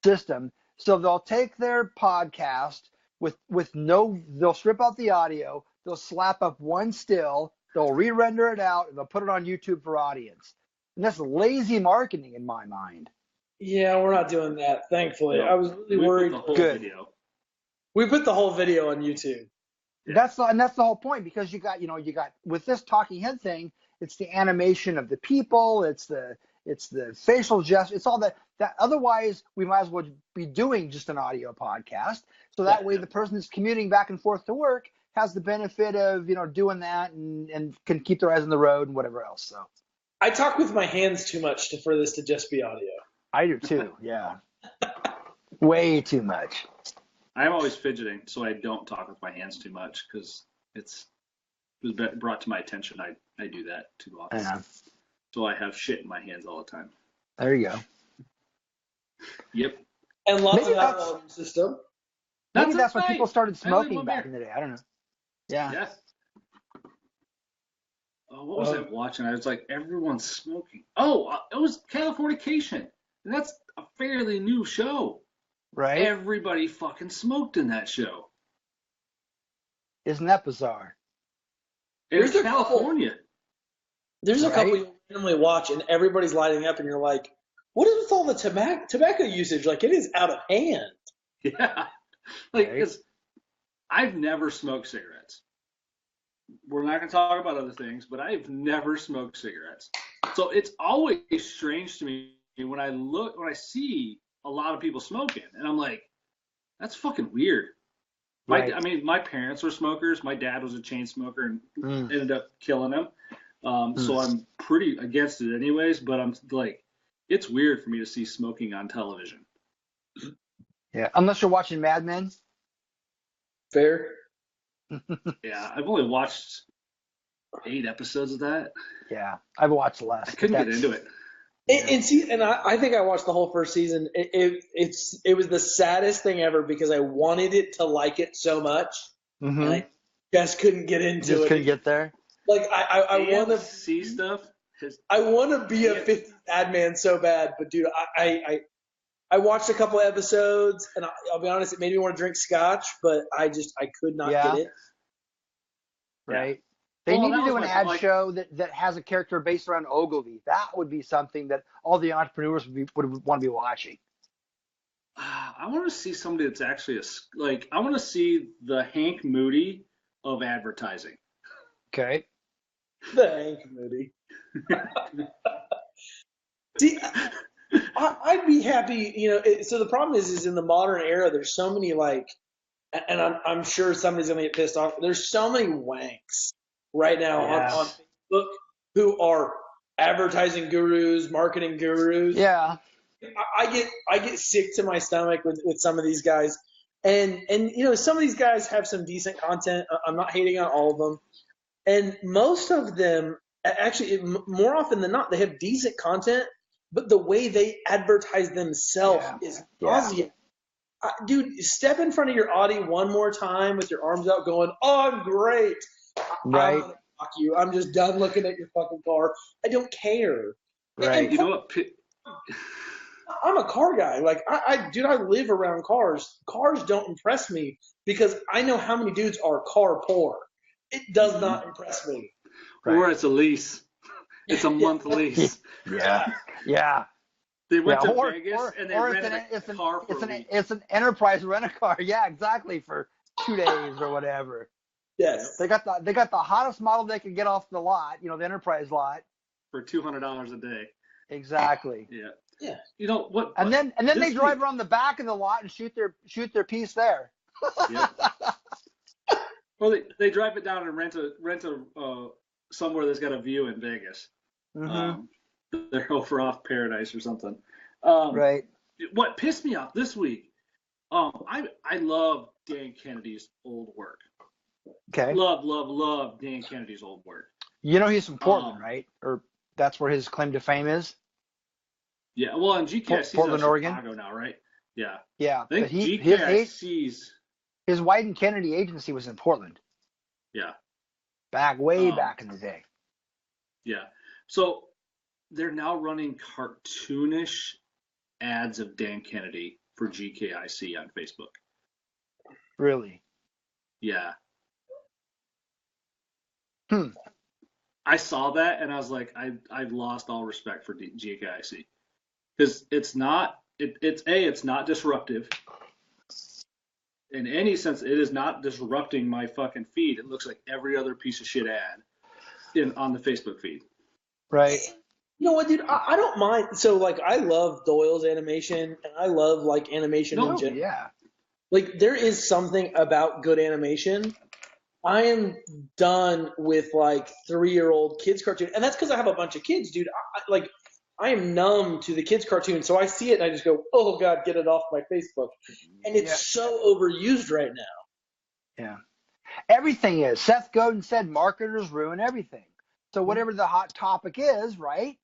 system, so they'll take their podcast they'll strip out the audio, they'll slap up one still, they'll re-render it out, and they'll put it on YouTube for audience. And that's lazy marketing in my mind. Yeah, we're not doing that, thankfully. I was really worried. Video. We put the whole video on YouTube. That's the whole point, because you got with this talking head thing, it's the animation of the people, it's the facial gesture, it's all that otherwise we might as well be doing just an audio podcast. So that way the person that's commuting back and forth to work has the benefit of, doing that and can keep their eyes on the road and whatever else. So I talk with my hands too much for this to just be audio. I do too, yeah. Way too much. I'm always fidgeting, so I don't talk with my hands too much, because it was brought to my attention. I do that too often. Yeah. So I have shit in my hands all the time. There you go. Yep. And lots of alcohol in the system. Maybe that's when people started smoking back in the day. I don't know. Yeah. Yeah. Oh, what was I watching? I was like, everyone's smoking. Oh, it was Californication. And that's a fairly new show. Right. Everybody fucking smoked in that show. Isn't that bizarre? There's California. There's a couple you randomly watch, and everybody's lighting up, and you're like, what is with all the tobacco usage? Like, it is out of hand. Yeah. Like, because I've never smoked cigarettes. We're not going to talk about other things, but I've never smoked cigarettes. So it's always strange to me when I see a lot of people smoking, and I'm like, that's fucking weird. I mean, my parents were smokers. My dad was a chain smoker and ended up killing him. So I'm pretty against it anyways, but I'm like, it's weird for me to see smoking on television. Yeah, unless you're watching Mad Men. Fair. Yeah, I've only watched 8 episodes of that. Yeah, I've watched less. I couldn't get into it. And I think I watched the whole first season. It was the saddest thing ever, because I wanted it to like it so much, and I just couldn't get into it. Just couldn't get there. Like I want to see stuff. I want to be a 50th ad man so bad, but dude, I watched a couple episodes, and I'll be honest, it made me want to drink scotch, but I could not get it. Right. They need to do an ad show that has a character based around Ogilvy. That would be something that all the entrepreneurs would want to be watching. I want to see somebody that's actually I want to see the Hank Moody of advertising. Okay. The Hank Moody. See, I'd be happy, so the problem is in the modern era, there's so many and I'm sure somebody's going to get pissed off. There's so many wanks right now on Facebook who are advertising gurus, marketing gurus. Yeah. I get sick to my stomach with some of these guys. And some of these guys have some decent content. I'm not hating on all of them. And most of them, actually, more often than not, they have decent content, but the way they advertise themselves is nauseating. Dude, step in front of your Audi one more time with your arms out going, oh, I'm great. Right. I'm gonna fuck you. I'm just done looking at your fucking car. I don't care. Right. You know what? I'm a car guy. Like, dude, I live around cars. Cars don't impress me because I know how many dudes are car poor. It does not impress me. Right. Or it's a lease. It's a month lease. Yeah. Yeah. They went to or, Vegas or, and they or rented a car for a week. it's an enterprise rent-a-car. Yeah, exactly, for 2 days or whatever. Yes. They got the hottest model they could get off the lot, the enterprise lot. For $200 a day. Exactly. Yeah. Yeah. You know what? And then they drive week, around the back of the lot and shoot their piece there. Yeah. Well, they drive it down and rent a somewhere that's got a view in Vegas. Mm-hmm. They're over off Paradise or something. Right. What pissed me off this week? I love Dan Kennedy's old work. Okay. Love Dan Kennedy's old work. He's from Portland, right? Or that's where his claim to fame is. Yeah. Well, and GKIC's Portland, out of Oregon. Chicago now, right? Yeah. Yeah. I think But GKIC's. his White and Kennedy agency was in Portland. Yeah. Way back in the day. Yeah. So they're now running cartoonish ads of Dan Kennedy for GKIC on Facebook. Really? Yeah. I saw that and I was like, I've lost all respect for GKIC because it's not disruptive in any sense. It is not disrupting my fucking feed. It looks like every other piece of shit ad on the Facebook feed. Right. You know what, dude? I don't mind. So, like, I love Doyle's animation, and I love, like, animation in general. Yeah. Like, there is something about good animation. I am done with, like, 3-year-old kids cartoon. And that's because I have a bunch of kids, dude. I am numb to the kids cartoon. So I see it, and I just go, oh, God, get it off my Facebook. And it's so overused right now. Yeah. Everything is. Seth Godin said marketers ruin everything. So whatever the hot topic is, right?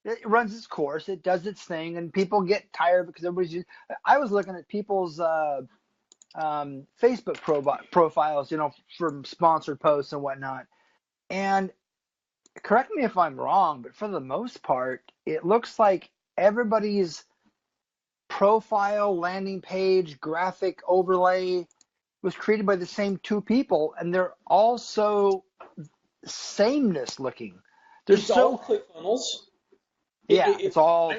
It runs its course. It does its thing, and people get tired because everybody's using. I was looking at people's Facebook profiles, from sponsored posts and whatnot. And correct me if I'm wrong, but for the most part, it looks like everybody's profile, landing page, graphic overlay was created by the same 2 people, and they're all so sameness looking. It's all ClickFunnels. It's all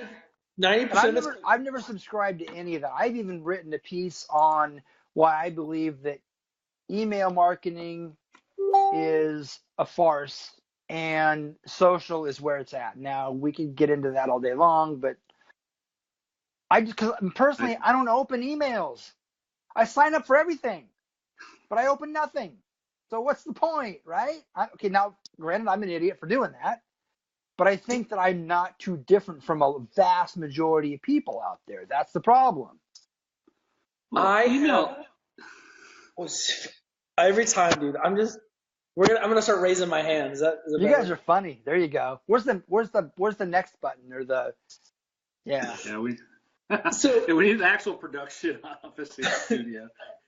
90%. I've never subscribed to any of that. I've even written a piece on why I believe that email marketing is a farce and social is where it's at. Now, we can get into that all day long, but because personally, I don't open emails. I sign up for everything, but I open nothing. So what's the point, right? Okay, now, granted, I'm an idiot for doing that, but I think that I'm not too different from a vast majority of people out there. That's the problem. Every time, dude. I'm gonna start raising my hand. Is that you better? guys are funny. There you go. Where's the next button or the? Yeah. Yeah, we need an actual production office in the studio.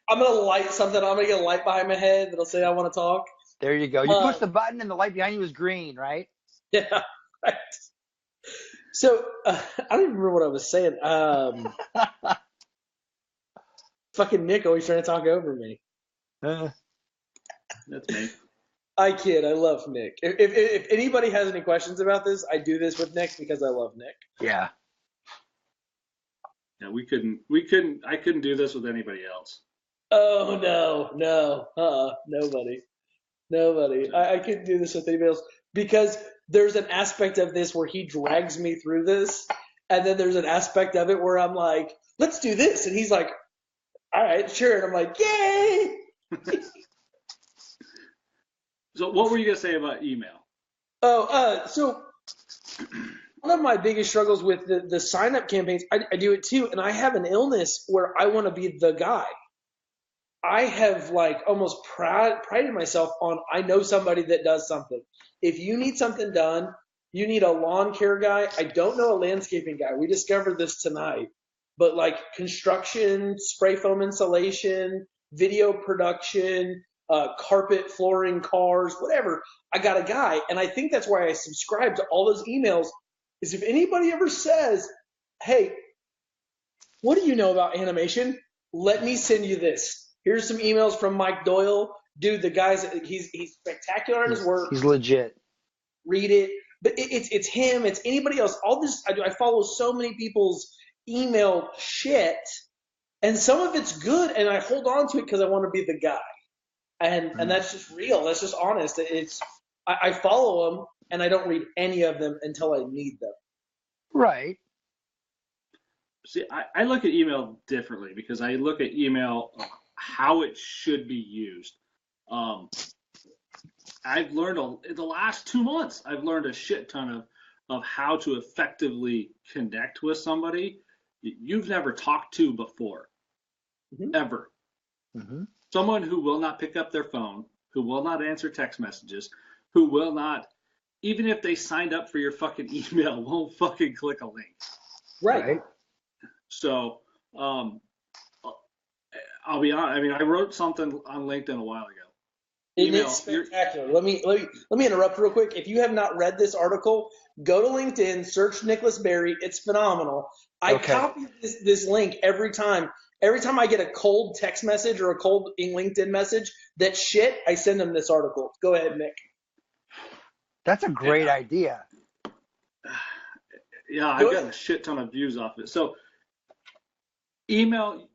I'm gonna light something. I'm gonna get a light behind my head that'll say I want to talk. There you go. You push the button and the light behind you is green, right? Yeah. Right. So I don't even remember what I was saying. Fucking Nick always trying to talk over me. That's me. I kid. I love Nick. If anybody has any questions about this, I do this with Nick because I love Nick. Yeah. Yeah, I couldn't do this with anybody else. Oh, no. Nobody. I couldn't do this with anybody else because there's an aspect of this where he drags me through this. And then there's an aspect of it where I'm like, let's do this. And he's like, all right, sure. And I'm like, yay. So what were you going to say about email? So one of my biggest struggles with the sign-up campaigns, I do it too, and I have an illness where I want to be the guy. I have almost prided myself on I know somebody that does something. If you need something done, you need a lawn care guy. I don't know a landscaping guy. We discovered this tonight. But construction, spray foam insulation, video production, carpet, flooring, cars, whatever, I got a guy. And I think that's why I subscribe to all those emails is if anybody ever says, hey, what do you know about animation? Let me send you this. Here's some emails from Mike Doyle. Dude, the guy's he's spectacular at his work. He's legit. Read it. But it's him. It's anybody else. All this I follow so many people's email shit, and some of it's good, and I hold on to it because I want to be the guy. And that's just real. That's just honest. I follow them, and I don't read any of them until I need them. Right. See, I look at email differently because I look at email how it should be used. I've learned in the last 2 months, I've learned a shit ton of how to effectively connect with somebody you've never talked to before, ever. Mm-hmm. Someone who will not pick up their phone, who will not answer text messages, who will not, even if they signed up for your fucking email, won't fucking click a link. Right. So, I'll be honest. I mean, I wrote something on LinkedIn a while ago. It's spectacular. Let me interrupt real quick. If you have not read this article, go to LinkedIn, search Nicholas Berry. It's phenomenal. I copy this link every time. Every time I get a cold text message or a cold LinkedIn message, that shit, I send them this article. Go ahead, Nick. That's a great idea. Yeah, I've gotten a shit ton of views off it. So, email,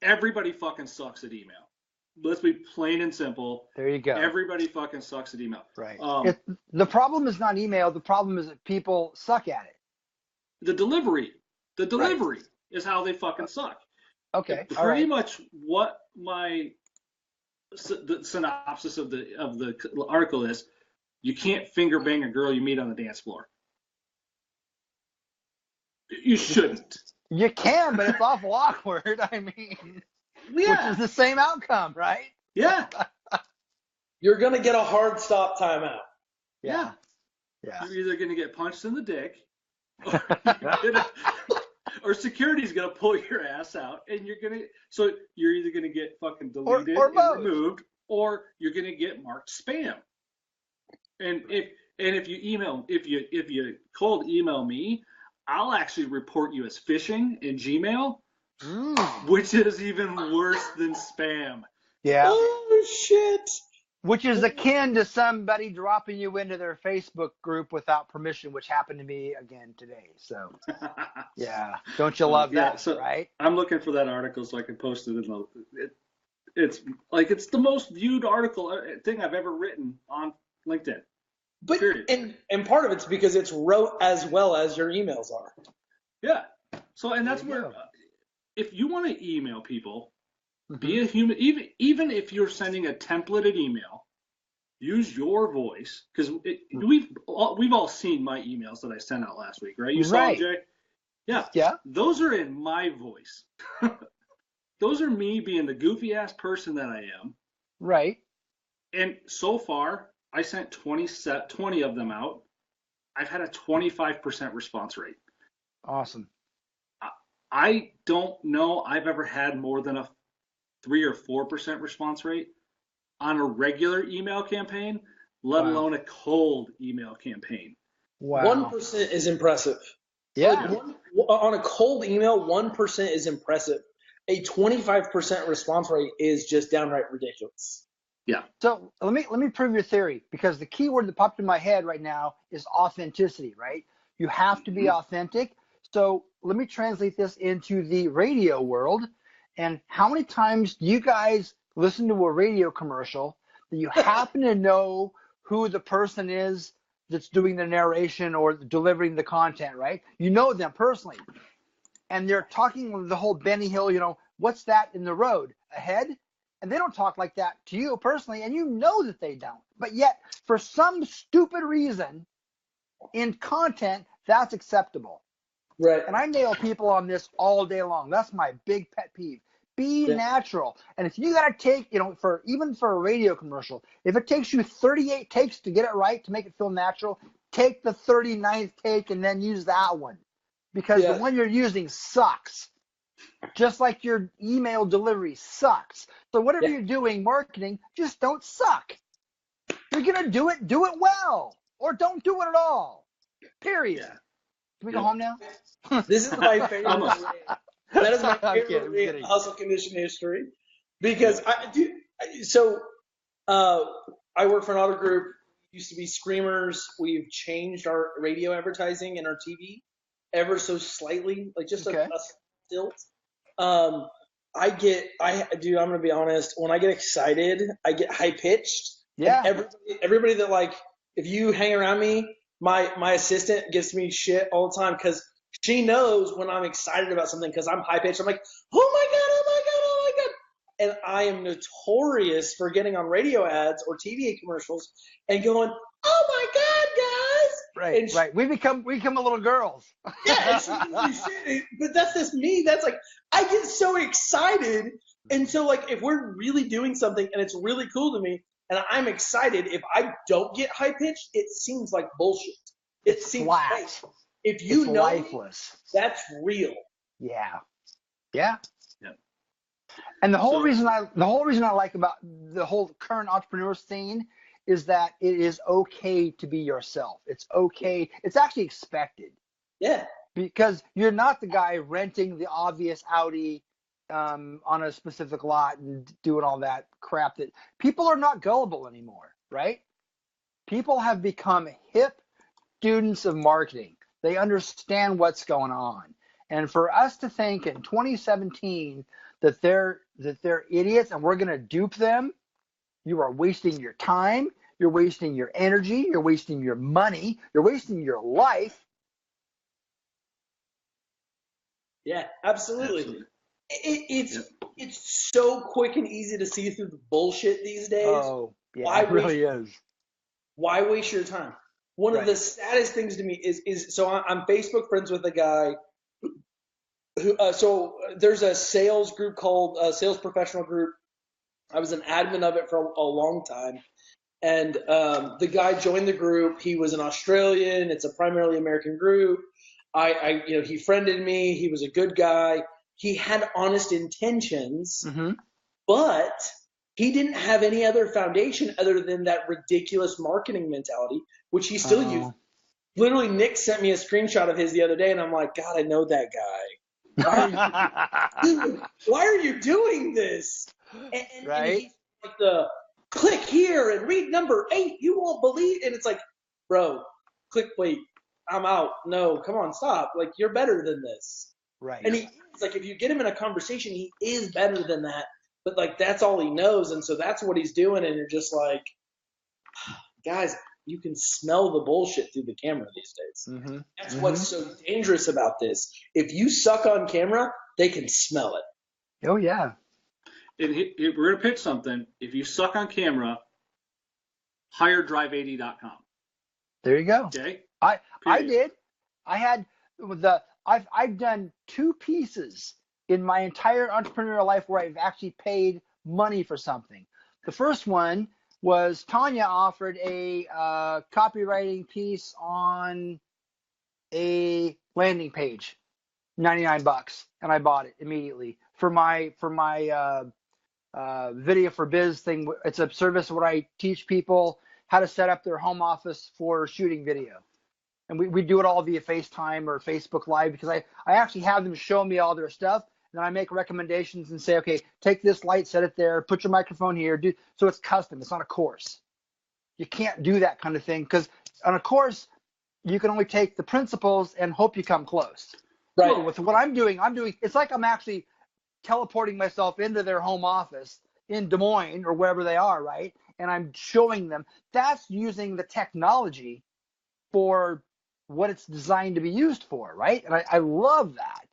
everybody fucking sucks at email. Let's be plain and simple. There you go. Everybody fucking sucks at email. Right. The problem is not email. The problem is that people suck at it. The delivery is how they fucking suck. Okay. Pretty much what the synopsis of the article is: you can't finger bang a girl you meet on the dance floor. You shouldn't. You can, but it's awful awkward. I mean, which is the same outcome, right? Yeah. You're gonna get a hard stop timeout. Yeah. You're either gonna get punched in the dick, or security's gonna pull your ass out, and you're either gonna get fucking deleted or and removed, or you're gonna get marked spam. And if you cold email me, I'll actually report you as phishing in Gmail, which is even worse than spam. Yeah. Oh shit. Which is akin to somebody dropping you into their Facebook group without permission, which happened to me again today. So, yeah. Don't you love that, so right? I'm looking for that article so I can post it it's the most viewed thing I've ever written on LinkedIn. But period. And part of it's because it's wrote as well as your emails are. Yeah. So, and that's where if you want to email people, be a human, even if you're sending a templated email, use your voice, because we've all seen my emails that I sent out last week, right? You saw them, Jay? Yeah. Those are in my voice. Those are me being the goofy ass person that I am. Right. And so far, I sent 20 of them out. I've had a 25% response rate. Awesome. I don't know I've ever had more than a 3 or 4% response rate on a regular email campaign, let alone a cold email campaign. Wow. 1% is impressive. Yeah. On a cold email, 1% is impressive. A 25% response rate is just downright ridiculous. Yeah. So let me prove your theory, because the key word that popped in my head right now is authenticity, right? You have to be authentic. So let me translate this into the radio world. And how many times do you guys listen to a radio commercial that you happen to know who the person is that's doing the narration or delivering the content, right? You know them personally. And they're talking the whole Benny Hill, what's that in the road ahead? And they don't talk like that to you personally, and you know that they don't. But yet, for some stupid reason, in content, that's acceptable. Right. And I nail people on this all day long. That's my big pet peeve. Be natural. And if you got to take, even for a radio commercial, if it takes you 38 takes to get it right, to make it feel natural, take the 39th take and then use that one. Because the one you're using sucks. Just like your email delivery sucks. So whatever you're doing, marketing, just don't suck. You're going to do it well. Or don't do it at all. Period. Yeah. Can we go home now? This is my favorite. Almost. That is my I'm favorite kidding. hustle condition history, because I do. So I work for an auto group. Used to be Screamers. We've changed our radio advertising and our TV ever so slightly, like just Okay. a stilt. Dude, I'm gonna be honest. When I get excited, I get high pitched. Yeah. And everybody that, like, if you hang around me, my assistant gives me shit all the time because she knows when I'm excited about something because I'm high pitched. I'm like, oh my god, oh my god, oh my god. And I am notorious for getting on radio ads or TV commercials and going, oh my god, guys. Right, right. We become little girls. Yeah, but that's just me. That's like, I get so excited. And so, like, if we're really doing something and it's really cool to me and I'm excited, if I don't get high pitched, it seems like bullshit. It seems flat. fake. If you it's know lifeless. me, that's real. Yeah. Yeah. Yeah. And the whole reason I like about the whole current entrepreneur scene is that it is okay to be yourself. It's okay. It's actually expected. Yeah. Because you're not the guy renting the obvious Audi on a specific lot and doing all that crap. That people are not gullible anymore, right? People have become hip students of marketing. They understand what's going on. And for us to think in 2017 that they're idiots and we're going to dupe them, you are wasting your time, you're wasting your energy, you're wasting your money, you're wasting your life. Yeah, absolutely. It's so quick and easy to see through the bullshit these days. Oh, yeah, it really is. Why waste your time? One of the saddest things to me is so I'm Facebook friends with a guy who so there's a sales group called Sales Professional Group. I was an admin of it for a long time, and the guy joined the group. He was an Australian. It's a primarily American group. He friended me. He was a good guy. He had honest intentions, but he didn't have any other foundation other than that ridiculous marketing mentality, which he still used. Literally, Nick sent me a screenshot of his the other day, and I'm like, God, I know that guy. Why are you doing this? And he's like the click here and read number 8. You won't believe. And it's like, bro, click, wait, I'm out. No, come on, stop. Like, you're better than this. Right. And it's like, if you get him in a conversation, he is better than that. But, like, that's all he knows. And so that's what he's doing. And you're just like, guys, you can smell the bullshit through the camera these days. That's what's so dangerous about this. If you suck on camera, they can smell it. Oh, yeah. And we're going to pitch something. If you suck on camera, hire drive80.com. There you go. Okay. I did. I've done 2 pieces in my entire entrepreneurial life where I've actually paid money for something. The first one was Tanya offered a copywriting piece on a landing page, $99, and I bought it immediately for my video for biz thing. It's a service where I teach people how to set up their home office for shooting video. And we do it all via FaceTime or Facebook Live because I actually have them show me all their stuff. And then I make recommendations and say, okay, take this light, set it there, put your microphone here. So it's custom. It's not a course. You can't do that kind of thing because on a course, you can only take the principles and hope you come close. Right. So with what I'm doing, it's like I'm actually teleporting myself into their home office in Des Moines or wherever they are, right? And I'm showing them. That's using the technology for what it's designed to be used for, right? And I love that.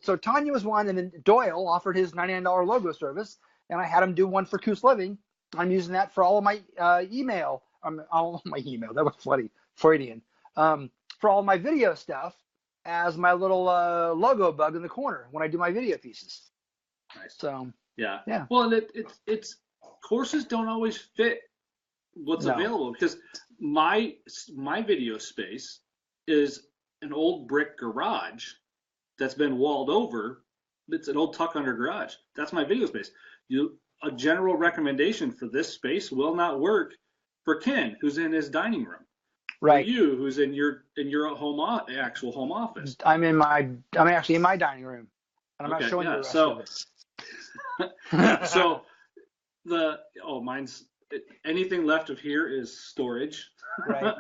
So Tanya was one, and then Doyle offered his $99 logo service, and I had him do one for Coos Living. I'm using that for all of my email. All of my email. That was funny, Freudian. For all my video stuff as my little logo bug in the corner when I do my video pieces. Nice. So yeah. Yeah. Well, and it's courses don't always fit what's available because my video space is an old brick garage that's been walled over. It's an old tuck under garage. That's my video space. A general recommendation for this space will not work for Ken, who's in his dining room. Right. For you, who's in your actual home office. I'm actually in my dining room, and I'm not showing you the rest of it. So mine's anything left of here is storage. Right.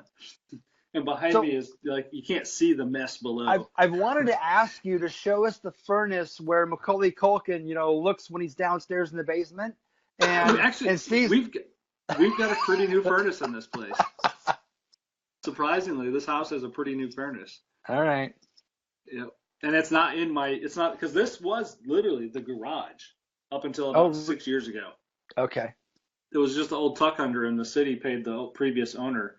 And behind me is like you can't see the mess below. I've wanted to ask you to show us the furnace where Macaulay Culkin, looks when he's downstairs in the basement, and actually sees. We've got a pretty new furnace in this place. Surprisingly, this house has a pretty new furnace. All right. Yep. And it's not because this was literally the garage up until about 6 years ago. Okay. It was just the old tuck under, and the city paid the previous owner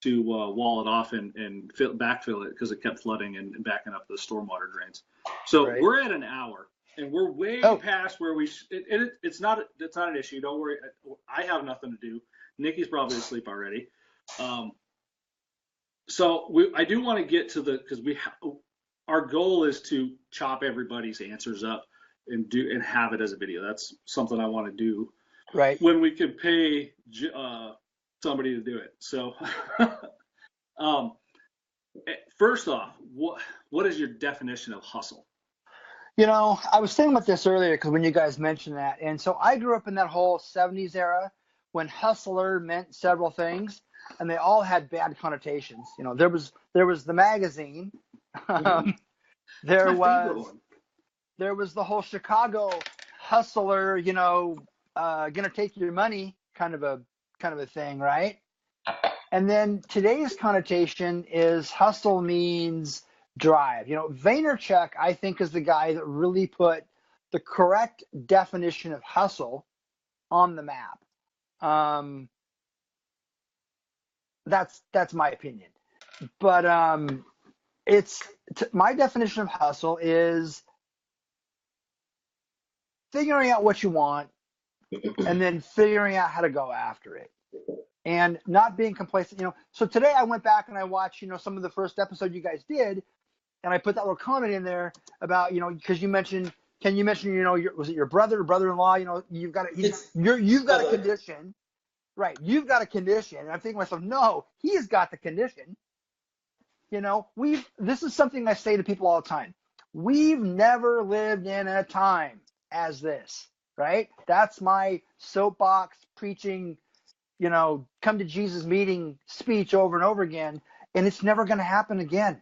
to wall it off and backfill it because it kept flooding and backing up the stormwater drains. So we're at an hour, and we're way past where it's not an issue. Don't worry. I have nothing to do. Nikki's probably asleep already. So I do want to get to because our goal is to chop everybody's answers up and have it as a video. That's something I want to do. Right. When we can pay somebody to do it. So, first off, what is your definition of hustle? I was thinking about this earlier because when you guys mentioned that, and so I grew up in that whole 70s era when hustler meant several things, and they all had bad connotations. There was the magazine. There was the whole Chicago hustler, gonna take your money kind of a thing, right? And then today's connotation is hustle means drive. Vaynerchuk, I think, is the guy that really put the correct definition of hustle on the map. That's my opinion. But my definition of hustle is figuring out what you want and then figuring out how to go after it and not being complacent. So today I went back and I watched, some of the first episode you guys did, and I put that little comment in there about, because you mentioned, was it your brother-in-law? You've got a condition, right? You've got a condition, and I'm thinking to myself, no, he's got the condition. This is something I say to people all the time. We've never lived in a time as this, right? That's my soapbox preaching, come to Jesus meeting speech over and over again, and it's never going to happen again.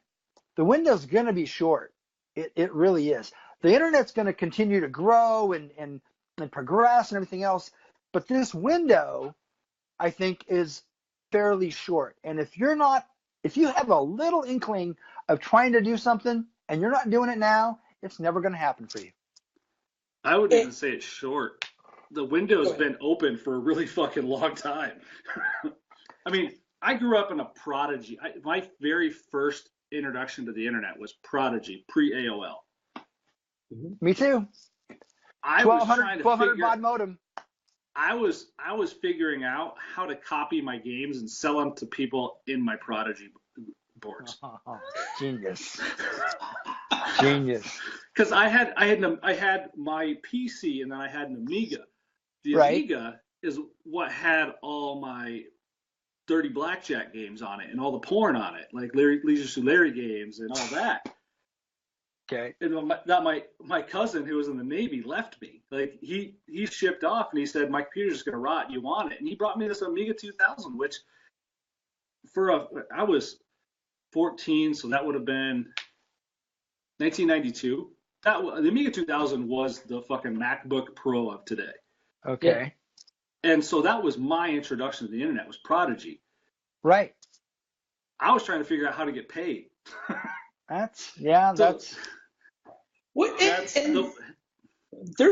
The window's going to be short. It really is. The internet's going to continue to grow and progress and everything else, but this window, I think, is fairly short. And if you have a little inkling of trying to do something and you're not doing it now, it's never going to happen for you. I would even say it's short. The window's been open for a really fucking long time. I mean, I grew up in a Prodigy. My very first introduction to the internet was Prodigy, pre-AOL. Me too. 1200 baud modem. I was figuring out how to copy my games and sell them to people in my Prodigy boards. Genius. Genius. Because I had my PC and then I had an Amiga. The Amiga is what had all my Dirty Blackjack games on it and all the porn on it, like Leisure Suit Larry games and all that. Okay. And my cousin who was in the Navy left me. Like he shipped off and he said, my computer's just gonna rot. You want it? And he brought me this Amiga 2000, which I was 14, so that would have been 1992. The Amiga 2000 was the fucking MacBook Pro of today. Okay. And so that was my introduction to the internet, was Prodigy. Right. I was trying to figure out how to get paid. There's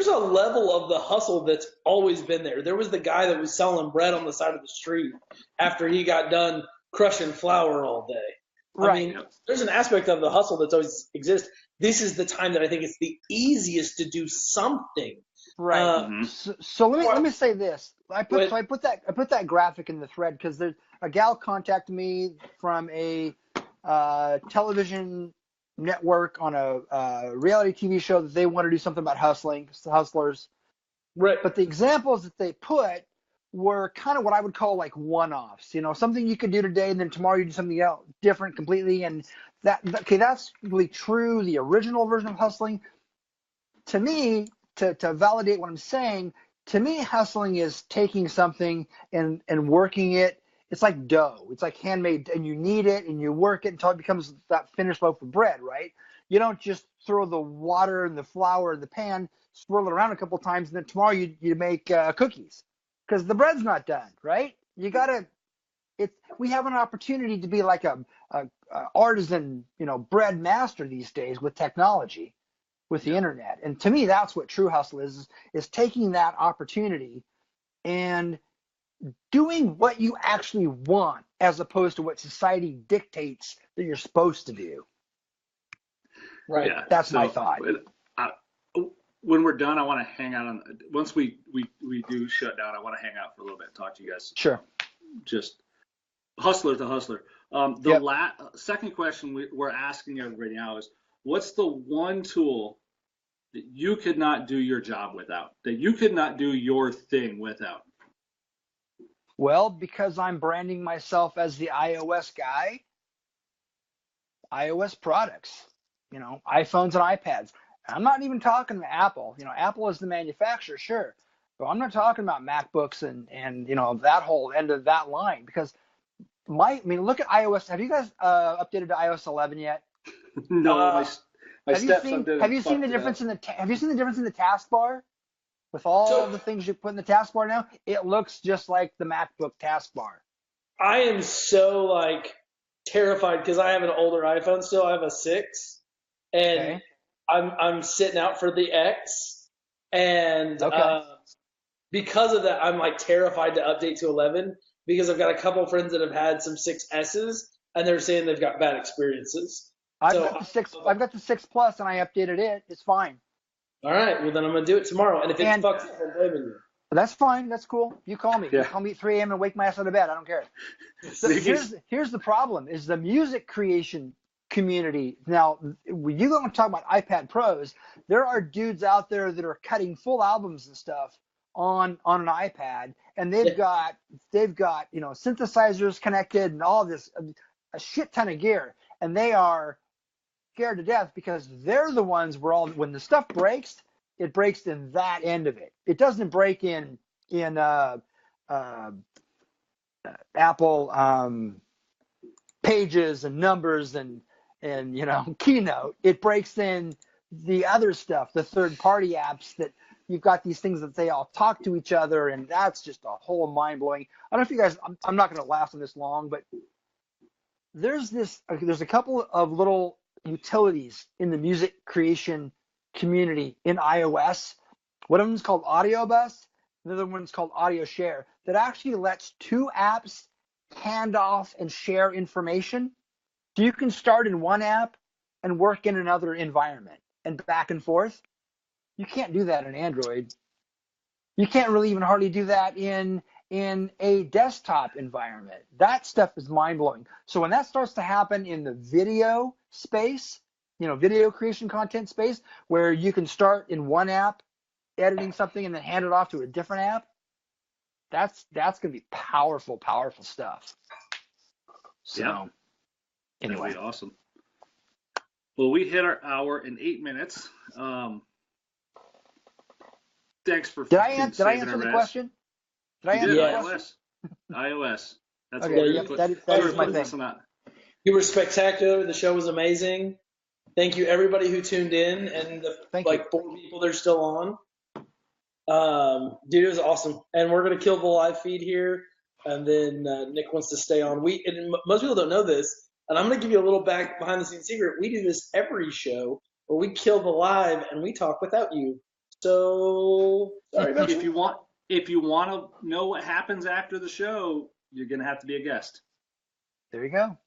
a level of the hustle that's always been there. There was the guy that was selling bread on the side of the street after he got done crushing flour all day. Right. I mean, there's an aspect of the hustle that's always exists. This is the time that I think it's the easiest to do something. Right. So let me say this. I put that graphic in the thread because there's a gal contacted me from a television network on a reality TV show that they want to do something about hustlers. Right. But the examples that they put were kind of what I would call like one-offs. Something you could do today, and then tomorrow you do something else different completely. And that's really true. The original version of hustling, to me, to validate what I'm saying, to me, hustling is taking something and working it. It's like dough. It's like handmade, and you knead it and you work it until it becomes that finished loaf of bread, right? You don't just throw the water and the flour in the pan, swirl it around a couple times, and then tomorrow you make cookies, because the bread's not done, right? We have an opportunity to be like a artisan, bread master these days with technology, with the internet. And to me, that's what true hustle is taking that opportunity and doing what you actually want, as opposed to what society dictates that you're supposed to do. Right. Yeah. That's my thought. When we're done, I want to hang out once we do shut down, I want to hang out for a little bit and talk to you guys. Sure. Just hustler to hustler. Second question we're asking everybody now is, what's the one tool that you could not do your job without, that you could not do your thing without? Well, because I'm branding myself as the iOS guy, iOS products, iPhones and iPads. I'm not even talking about Apple. Apple is the manufacturer, sure, but I'm not talking about MacBooks and that whole end of that line, because look at iOS. Have you guys updated to iOS 11 yet? No, my stepson did. Have you seen the difference in the taskbar? With all the things you put in the taskbar now, it looks just like the MacBook taskbar. I am so terrified because I have an older iPhone still. I have a 6, and I'm sitting out for the X, and because of that, I'm terrified to update to 11, because I've got a couple friends that have had some 6Ss, and they're saying they've got bad experiences. I've got the 6 Plus, and I updated it. It's fine. All right, well then I'm gonna do it tomorrow, and if it fucks up, I'm blaming you. That's fine. That's cool. You call me. Yeah. You call me at 3 a.m. and wake my ass out of bed. I don't care. So here's the problem: is the music creation community. Now, when you go and talk about iPad Pros, there are dudes out there that are cutting full albums and stuff on an iPad, and they've got synthesizers connected and all this, a shit ton of gear, and they are scared to death because they're the ones when the stuff breaks, it breaks in that end of it. It doesn't break in Apple pages and numbers and Keynote. It breaks in the other stuff, the third-party apps that you've got these things that they all talk to each other, and that's just a whole mind-blowing. I don't know if you guys, I'm not going to last on this long, but there's a couple of little utilities in the music creation community in iOS. One of them is called Audio Bus. The other one's called Audio Share, that actually lets two apps hand off and share information. So you can start in one app and work in another environment and back and forth. You can't do that in Android. You can't really even hardly do that in a desktop environment. That stuff is mind-blowing. So when that starts to happen in the video space, video creation content space, where you can start in one app editing something and then hand it off to a different app, that's going to be powerful stuff. So anyway. That'd be awesome. Well, we hit our hour in 8 minutes. Thanks for Did I answer the question? Did I answer the question? iOS. That's okay, that is my thing. You were spectacular. The show was amazing. Thank you, everybody who tuned in, and the 4 people that are still on. Dude, it was awesome. And we're going to kill the live feed here, and then Nick wants to stay on. And most people don't know this, and I'm going to give you a little behind-the-scenes secret. We do this every show where we kill the live, and we talk without you. So, sorry about if you want to know what happens after the show, you're going to have to be a guest. There you go.